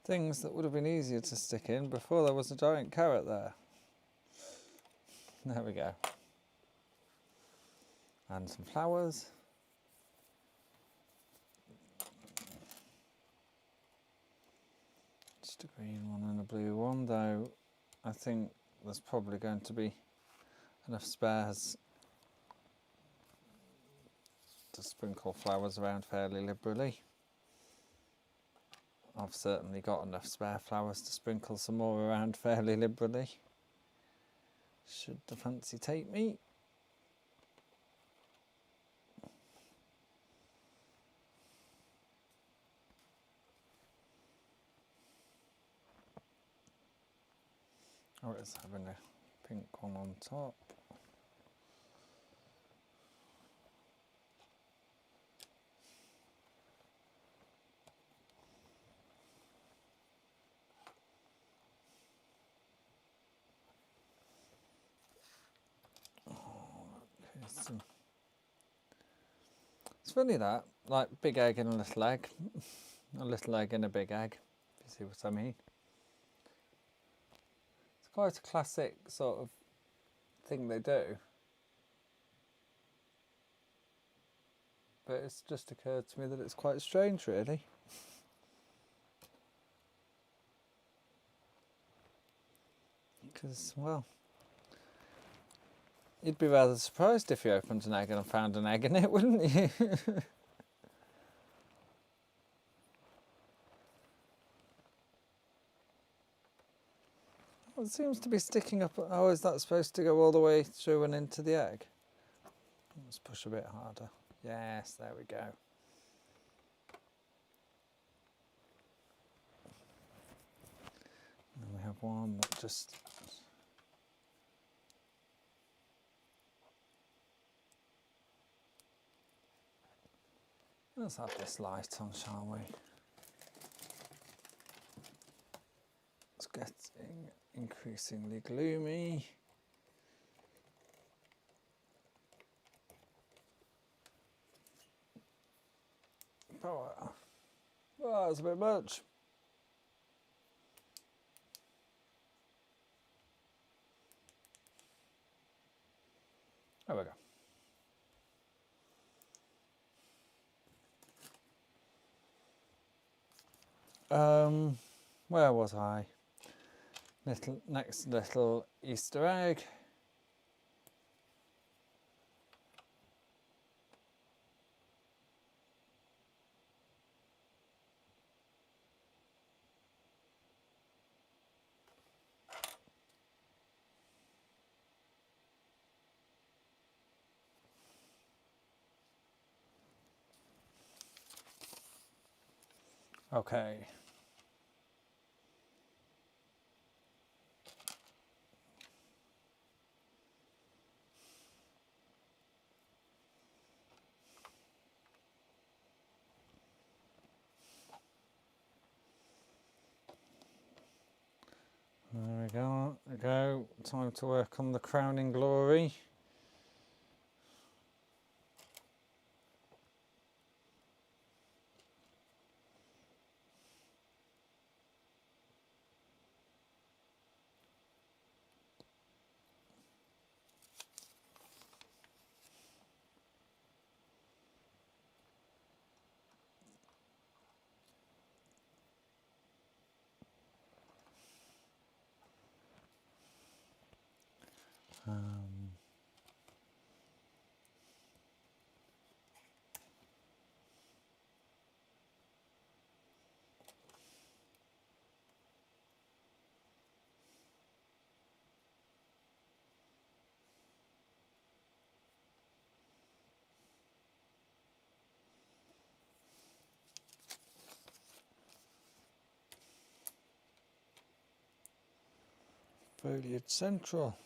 Things that would have been easier to stick in before there was a giant carrot there. There we go. And some flowers. Just a green one and a blue one, though I think there's probably going to be enough spares to sprinkle flowers around fairly liberally. I've certainly got enough spare flowers to sprinkle some more around fairly liberally, should the fancy take me. Oh, it's having a pink one on top. It's funny that, like big egg and a little egg and a big egg, if you see what I mean. It's quite a classic sort of thing they do. But it's just occurred to me that it's quite strange, really. Because, well, you'd be rather surprised if you opened an egg and found an egg in it, wouldn't you? Well, it seems to be sticking up. Oh, is that supposed to go all the way through and into the egg? Let's push a bit harder. Yes, there we go. And we have one that just... Let's have this light on, shall we? It's getting increasingly gloomy. Oh, that's a bit much. There we go. Where was I? Next little Easter egg. Okay. There we go. Time to work on the crowning glory. Foliage central.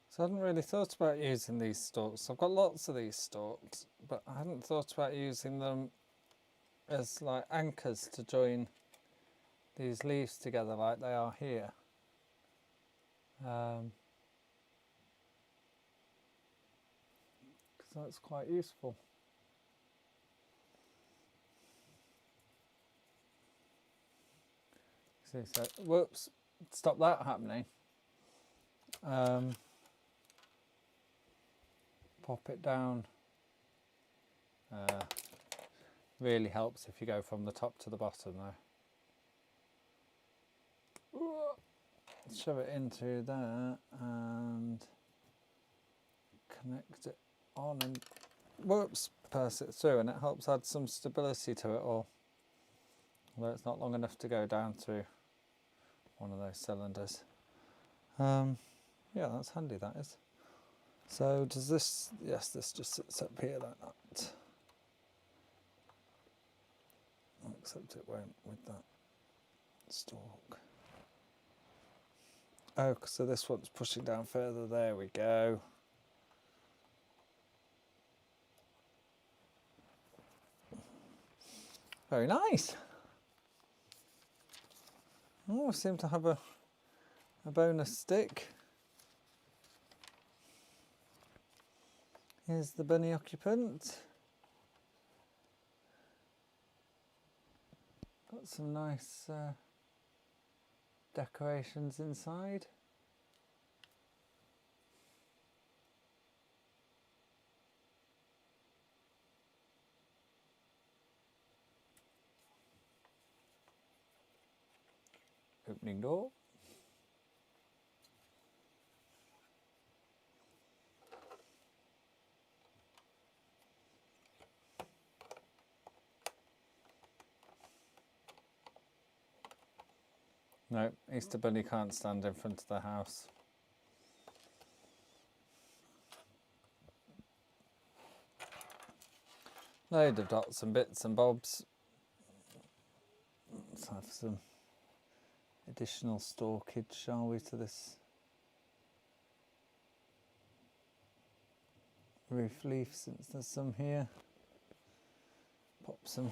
So I hadn't really thought about using these stalks. I've got lots of these stalks, but I hadn't thought about using them as like anchors to join these leaves together like they are here. Because that's quite useful. See, so, whoops, stop that happening. Pop it down. Really helps if you go from the top to the bottom though. Shove it into there and connect it on and whoops, pass it through, and it helps add some stability to it all. Although it's not long enough to go down through one of those cylinders. Yeah, that's handy, that is. So does this, yes, this just sits up here like that. Except it won't with that stalk. Oh, so this one's pushing down further, there we go. Very nice. Oh, I seem to have a bonus stick. Here's the bunny occupant. Got some nice decorations inside. Opening door. No, Easter Bunny can't stand in front of the house. Load of dots and bits and bobs. Let's have some additional storage, shall we, to this roof leaf, since there's some here. Pop some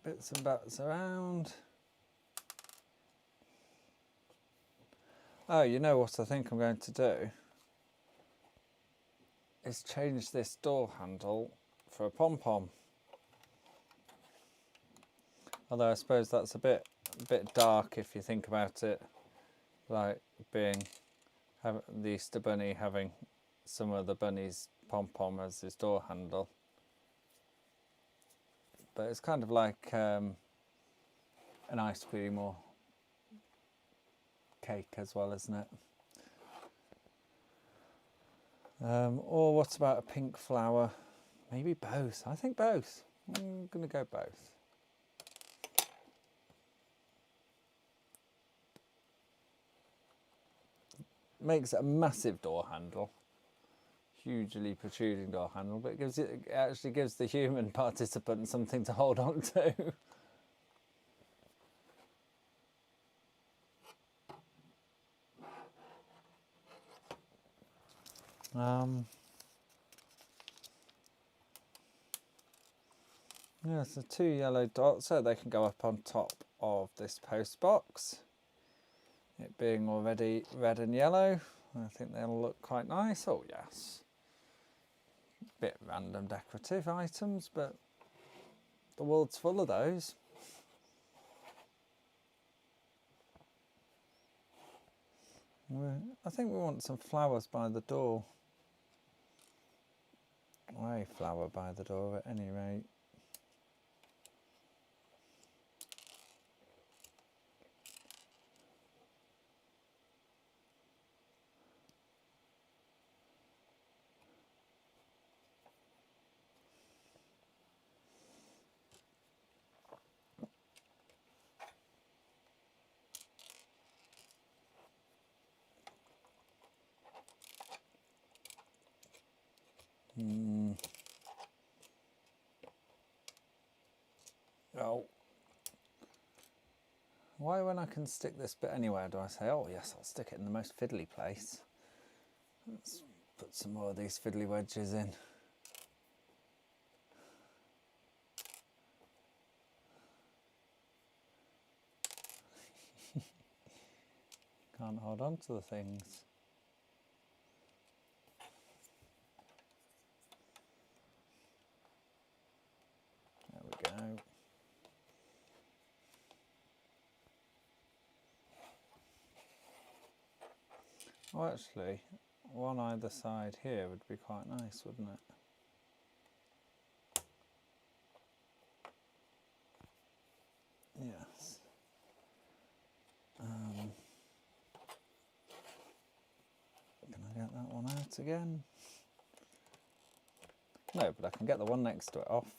bits and bats around. Oh, you know what I think I'm going to do? Is change this door handle for a pom-pom. Although I suppose that's a bit dark if you think about it, like being the Easter Bunny having some of the bunny's pom-pom as his door handle. But it's kind of like an ice cream or cake as well, isn't it? Or what about a pink flower? Maybe both. I think both. I'm going to go both. Makes it a massive door handle, hugely protruding door handle, but it actually gives the human participant something to hold on to. Yeah, so 2 yellow dots, so they can go up on top of this post box. It being already red and yellow, I think they'll look quite nice. Oh yes, bit random decorative items, but the world's full of those. I think we want some flowers by the door. Or a flower by the door at any rate. Oh. Why, when I can stick this bit anywhere, do I say, oh yes, I'll stick it in the most fiddly place? Let's put some more of these fiddly wedges in. Can't hold on to the things. There we go. Well, actually, one either side here would be quite nice, wouldn't it? Yes. Can I get that one out again? No, but I can get the one next to it off.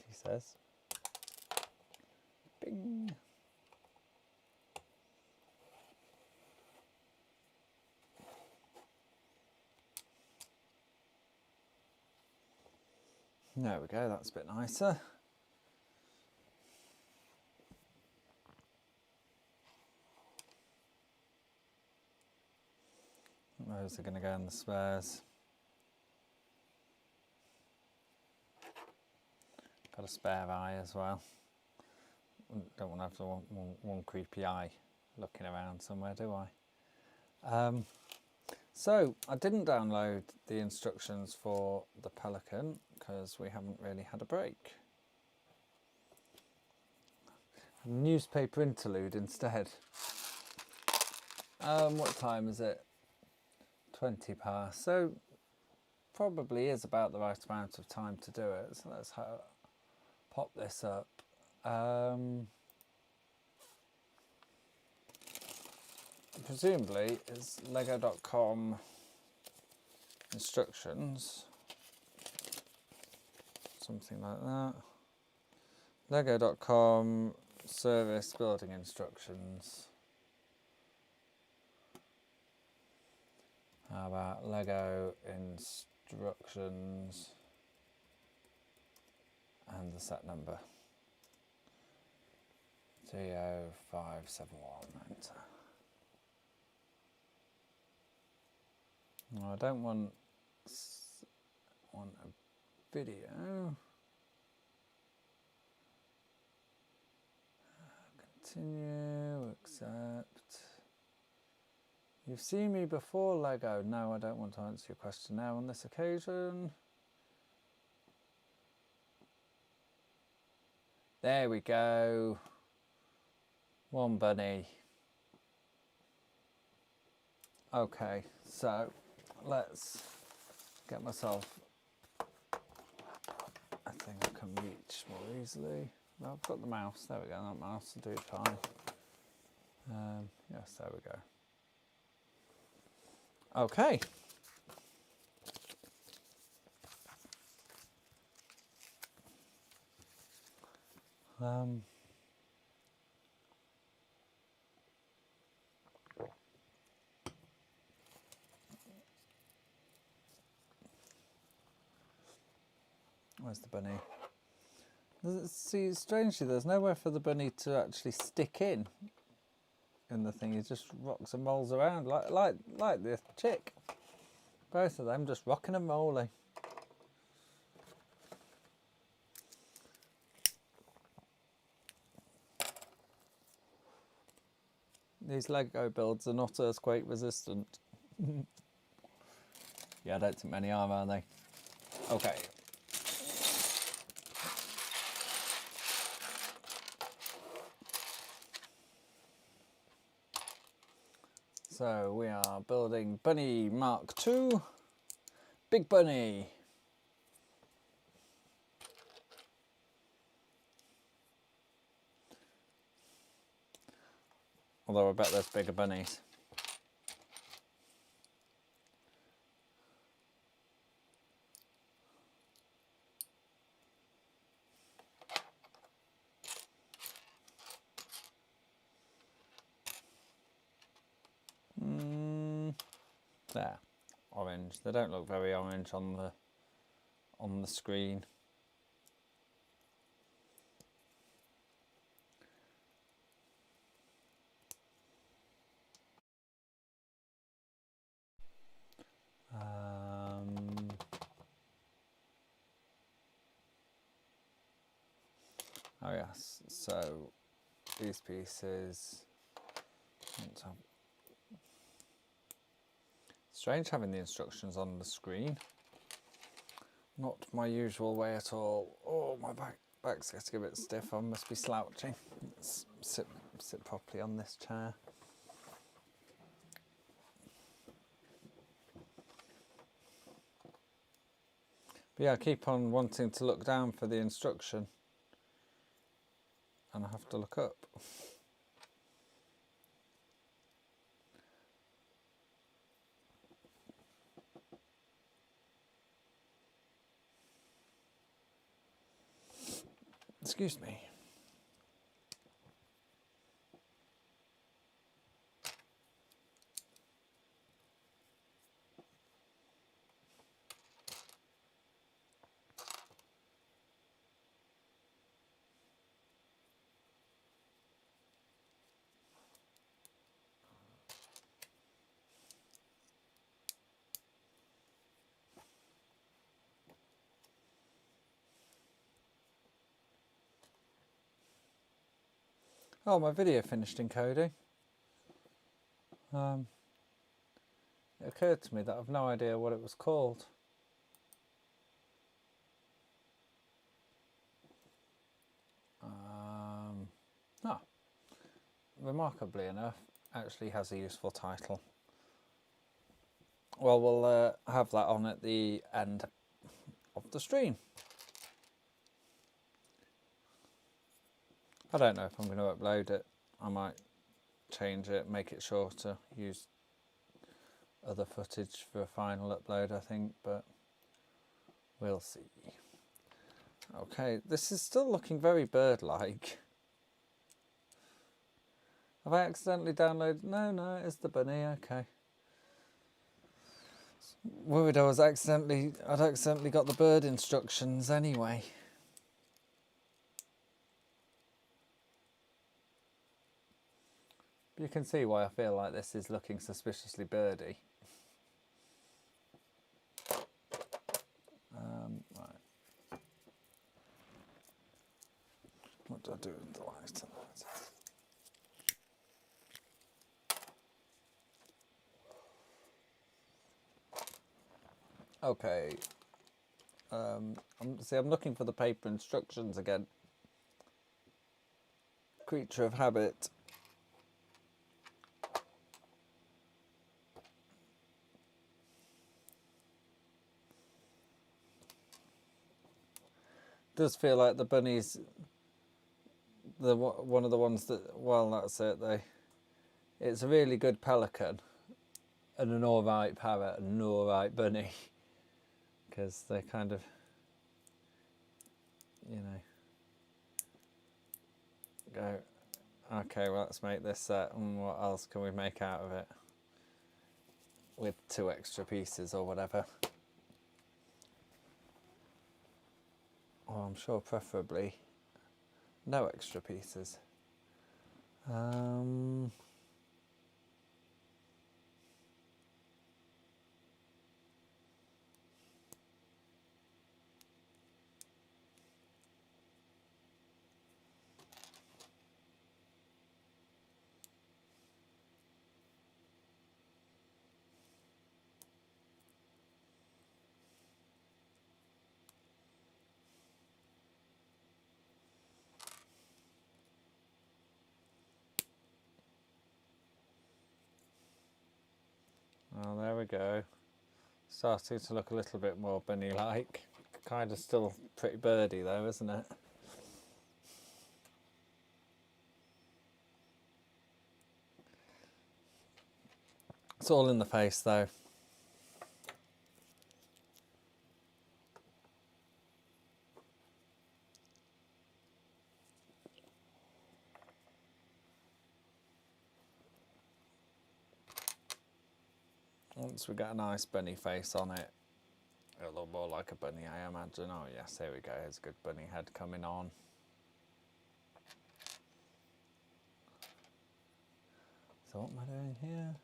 He says. Bing. There we go, that's a bit nicer. Those are going to go in the spares. Got a spare eye as well. Don't want to have the one creepy eye looking around somewhere, do I? So I didn't download the instructions for the Pelican because we haven't really had a break. Newspaper interlude instead. What time is it? 20 past. So probably is about the right amount of time to do it. So let's pop this up. Presumably it's lego.com instructions, something like that. Lego.com service building instructions. How about Lego instructions and the set number? 30571, enter. No, I don't want a video. Continue, accept. You've seen me before, Lego. No, I don't want to answer your question now on this occasion. There we go. One bunny. Okay, so let's get myself a thing I can reach more easily. Well, I've got the mouse. There we go. That mouse will do it fine. Yes, there we go. Okay. Where's the bunny? See, strangely, there's nowhere for the bunny to actually stick in the thing. He just rocks and rolls around like the chick. Both of them just rocking and rolling. These Lego builds are not earthquake resistant. Yeah, I don't think many are they? Okay. So we are building Bunny Mark II. Big Bunny. Although I bet there's bigger bunnies. There, orange. They don't look very orange on the screen. Oh yes, so these pieces. Strange having the instructions on the screen. Not my usual way at all. Oh, my back's getting a bit stiff. I must be slouching. Let's sit properly on this chair. But yeah, I keep on wanting to look down for the instruction. And I have to look up. Excuse me. Oh, my video finished encoding. It occurred to me that I've no idea what it was called. Remarkably enough, actually has a useful title. Well, we'll have that on at the end of the stream. I don't know if I'm going to upload it. I might change it, make it shorter, use other footage for a final upload, I think, but we'll see. Okay, this is still looking very bird-like. Have I accidentally downloaded? No, it's the bunny, okay. Worried I'd accidentally got the bird instructions anyway. You can see why I feel like this is looking suspiciously birdy. Right. What do I do with the light? Okay. I'm looking for the paper instructions again. Creature of habit. Does feel like the bunny's one of the ones that, well, that's it. It's a really good pelican and an alright parrot and an alright bunny, because they kind of, you know, go, okay, well, let's make this set, and what else can we make out of it with 2 extra pieces or whatever. Well, I'm sure preferably no extra pieces. Well, there we go. Starting to look a little bit more bunny-like. Kind of still pretty birdy though, isn't it? It's all in the face though. Once we get a nice bunny face on it, it'll look more like a bunny, I imagine. Oh yes, here we go. Here's a good bunny head coming on. So what am I doing here?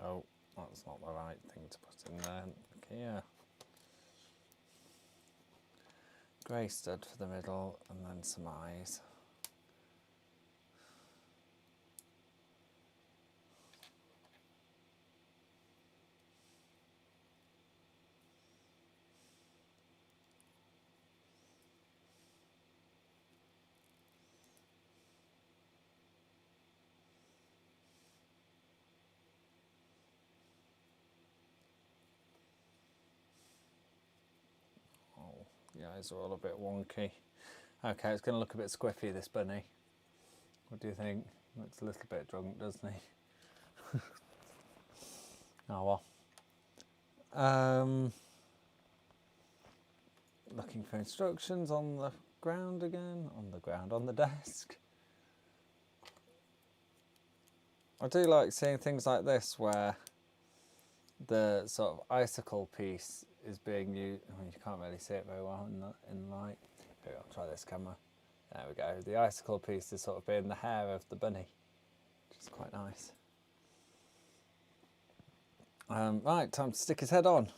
Oh, that's not the right thing to put in there. Okay, yeah. Grey stud for the middle, and then some eyes. Oh, the eyes are all a bit wonky. Okay, it's going to look a bit squiffy, this bunny. What do you think? Looks a little bit drunk, doesn't he? Oh well. Looking for instructions on the ground again. On the desk. I do like seeing things like this where the sort of icicle piece is being used. I mean, you can't really see it very well in light. Here, I'll try this camera. There we go. The icicle piece is sort of being the hair of the bunny, which is quite nice. Right, time to stick his head on.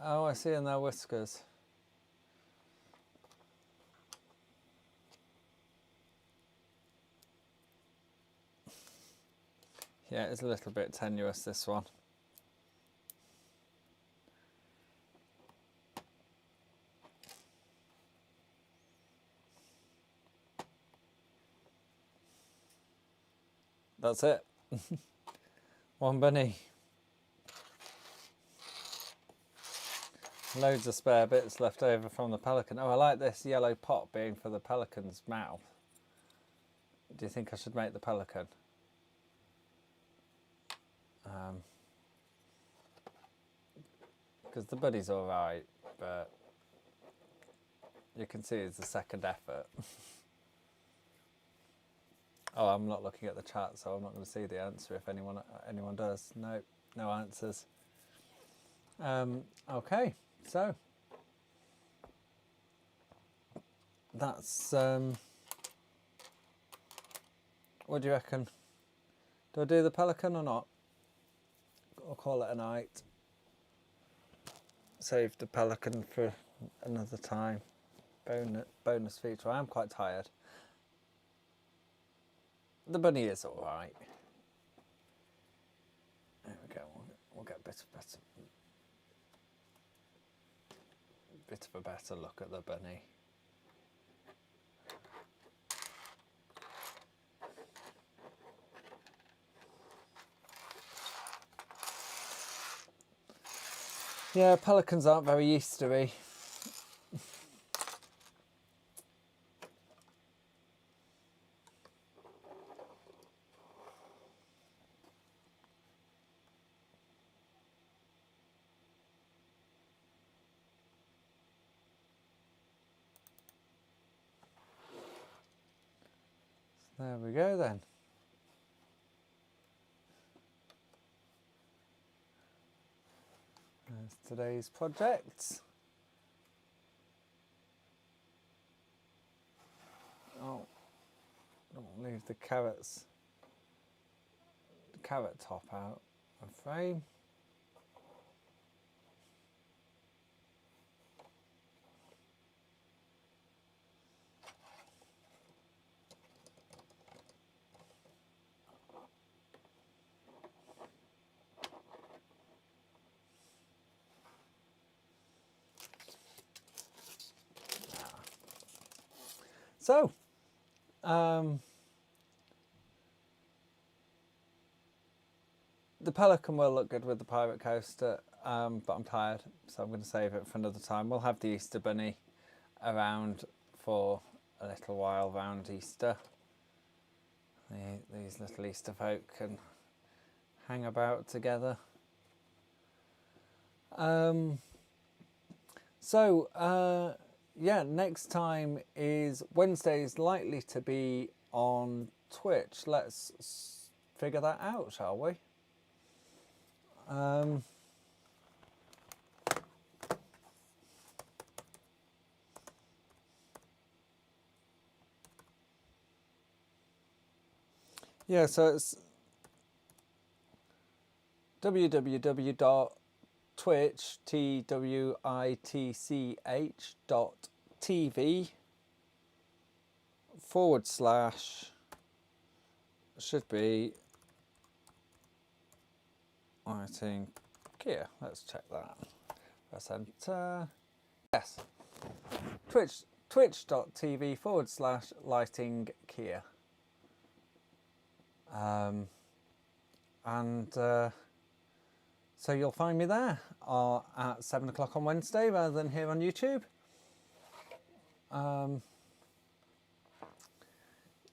Oh, I see, and they're whiskers. Yeah, it's a little bit tenuous, this one. That's it. One bunny. Loads of spare bits left over from the pelican. Oh, I like this yellow pot being for the pelican's mouth. Do you think I should make the pelican? Because the bunny's alright, but you can see it's the second effort. Oh, I'm not looking at the chat, so I'm not going to see the answer if anyone does. No, no answers. Okay, so that's what do you reckon? Do I do the pelican or not? Or call it a night? Save the pelican for another time. Bonus feature. I am quite tired. The bunny is all right. There we go. We'll get a bit of a better look at the bunny. Yeah, pelicans aren't very Eastery. There we go then. There's today's project. Oh, don't leave the carrot top out of frame. So, the pelican will look good with the pirate coaster, but I'm tired, so I'm going to save it for another time. We'll have the Easter bunny around for a little while around Easter. These little Easter folk can hang about together. Yeah, next time is Wednesday's likely to be on Twitch. Let's figure that out, shall we? Yeah, so it's www.twitch.tv / should be lighting Keir. Let's check that. Press enter. Yes. Twitch.tv / lighting Keir. So you'll find me there at 7 o'clock on Wednesday rather than here on YouTube.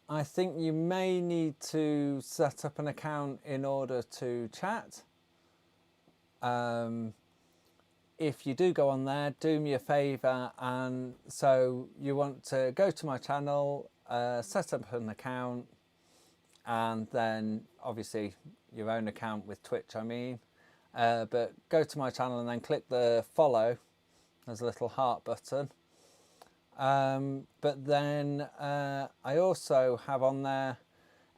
I think you may need to set up an account in order to chat. If you do go on there, do me a favour, and so you want to go to my channel, set up an account, and then obviously your own account with Twitch, I mean. But go to my channel and then click the follow. There's a little heart button. But then I also have on there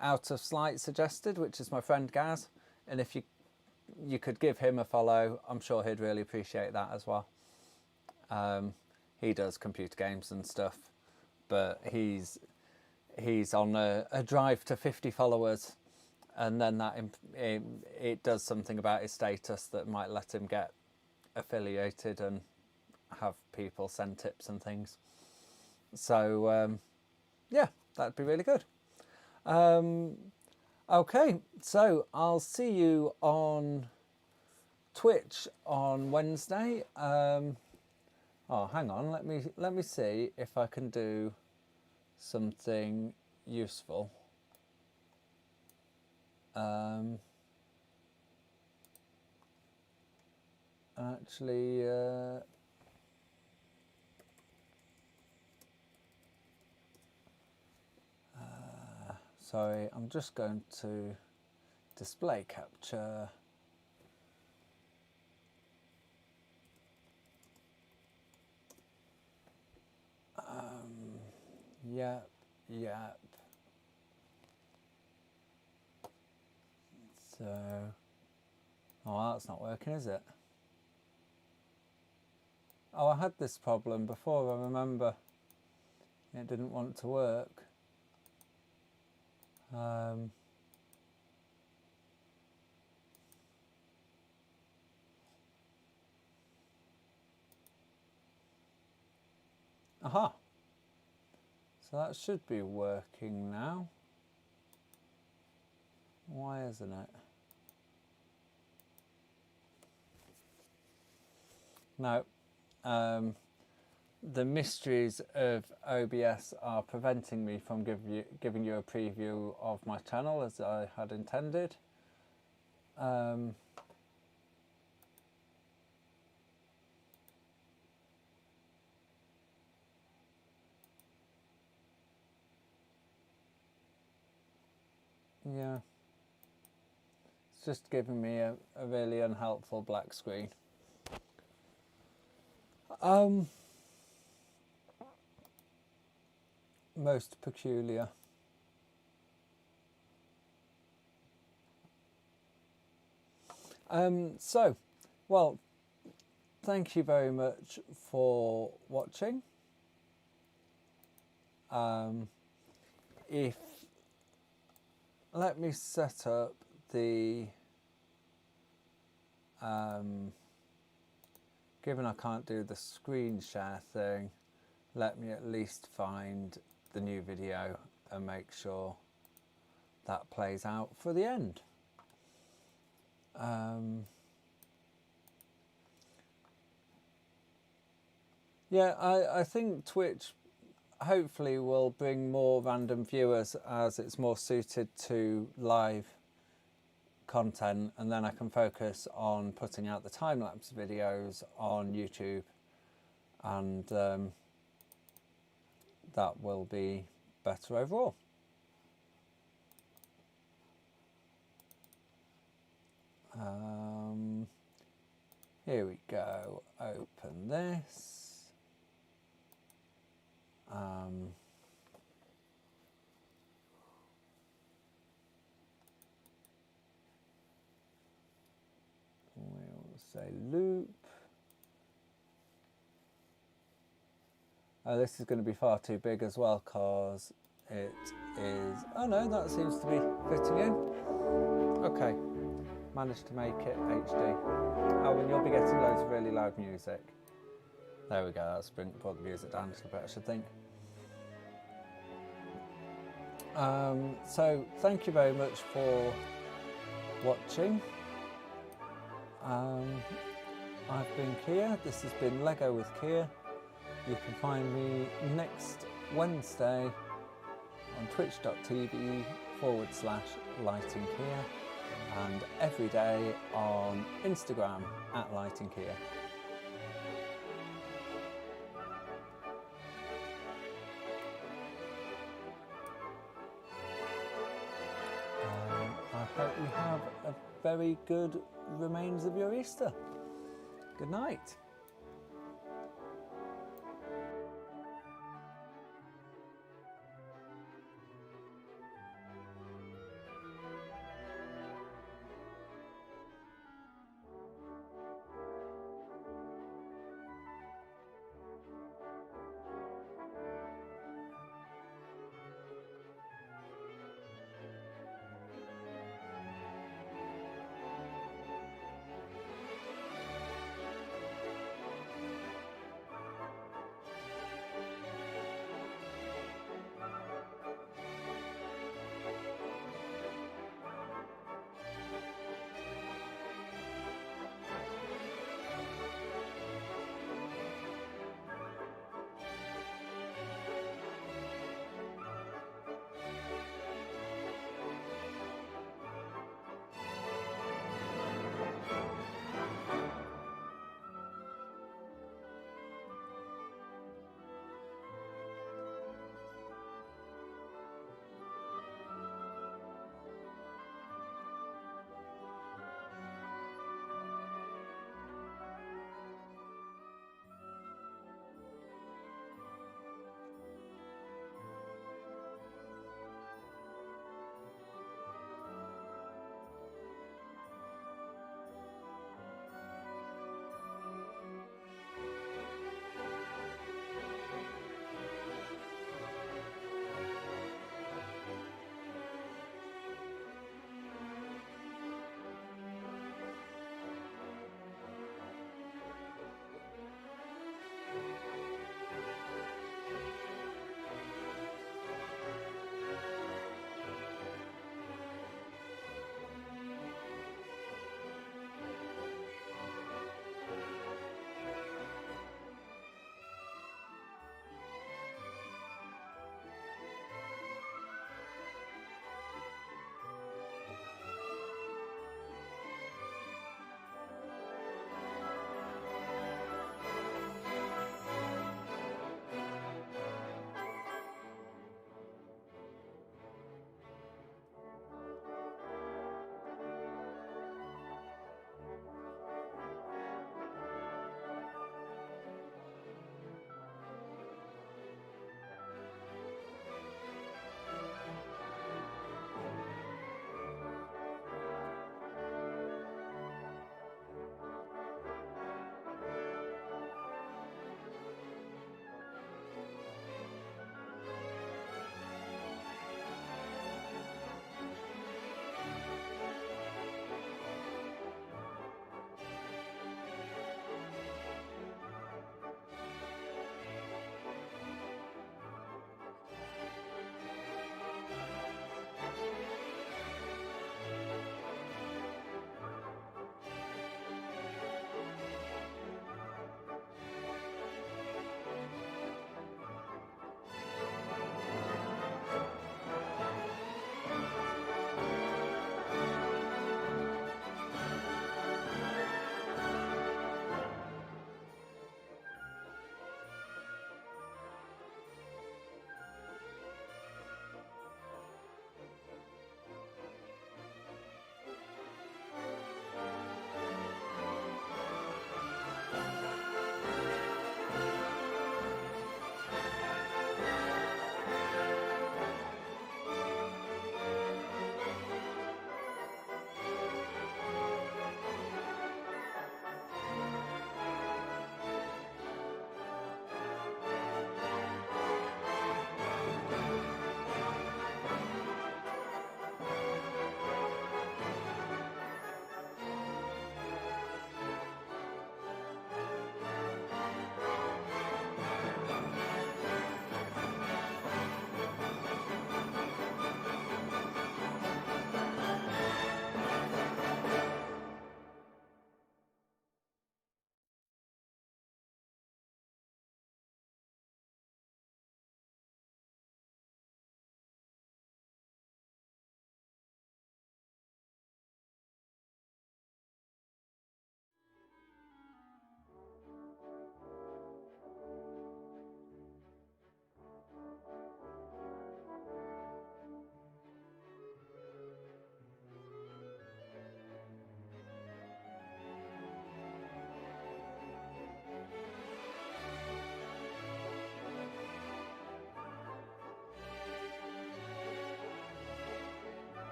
Out of Sight suggested, which is my friend Gaz. And if you could give him a follow, I'm sure he'd really appreciate that as well. He does computer games and stuff, but he's on a drive to 50 followers, and then that it does something about his status that might let him get affiliated and have people send tips and things. So yeah, that'd be really good. Okay, so I'll see you on Twitch on Wednesday. Oh, hang on, let me see if I can do something useful. Actually, sorry, I'm just going to display capture. Yep. So, oh, that's not working, is it? Oh, I had this problem before, I remember. It didn't want to work. Aha! So that should be working now. Why isn't it? No. The mysteries of OBS are preventing me from giving you a preview of my channel as I had intended. Yeah. It's just giving me a really unhelpful black screen. Most peculiar. So, well, thank you very much for watching. Let me set up the, given I can't do the screen share thing, let me at least find the new video and make sure that plays out for the end. Yeah, I think Twitch hopefully will bring more random viewers as it's more suited to live content, and then I can focus on putting out the time-lapse videos on YouTube, and that will be better overall. Here we go, open this. We'll say loop. Oh, this is going to be far too big as well because it is... Oh no, that seems to be fitting in. Okay, managed to make it HD. Oh, and you'll be getting loads of really loud music. There we go, that's brought the music down a little bit, I should think. So thank you very much for watching. I've been Keir, this has been Lego with Keir. You can find me next Wednesday on twitch.tv/lightingkeir and every day on Instagram @lightingkeir. I hope you have a very good remains of your Easter. Good night.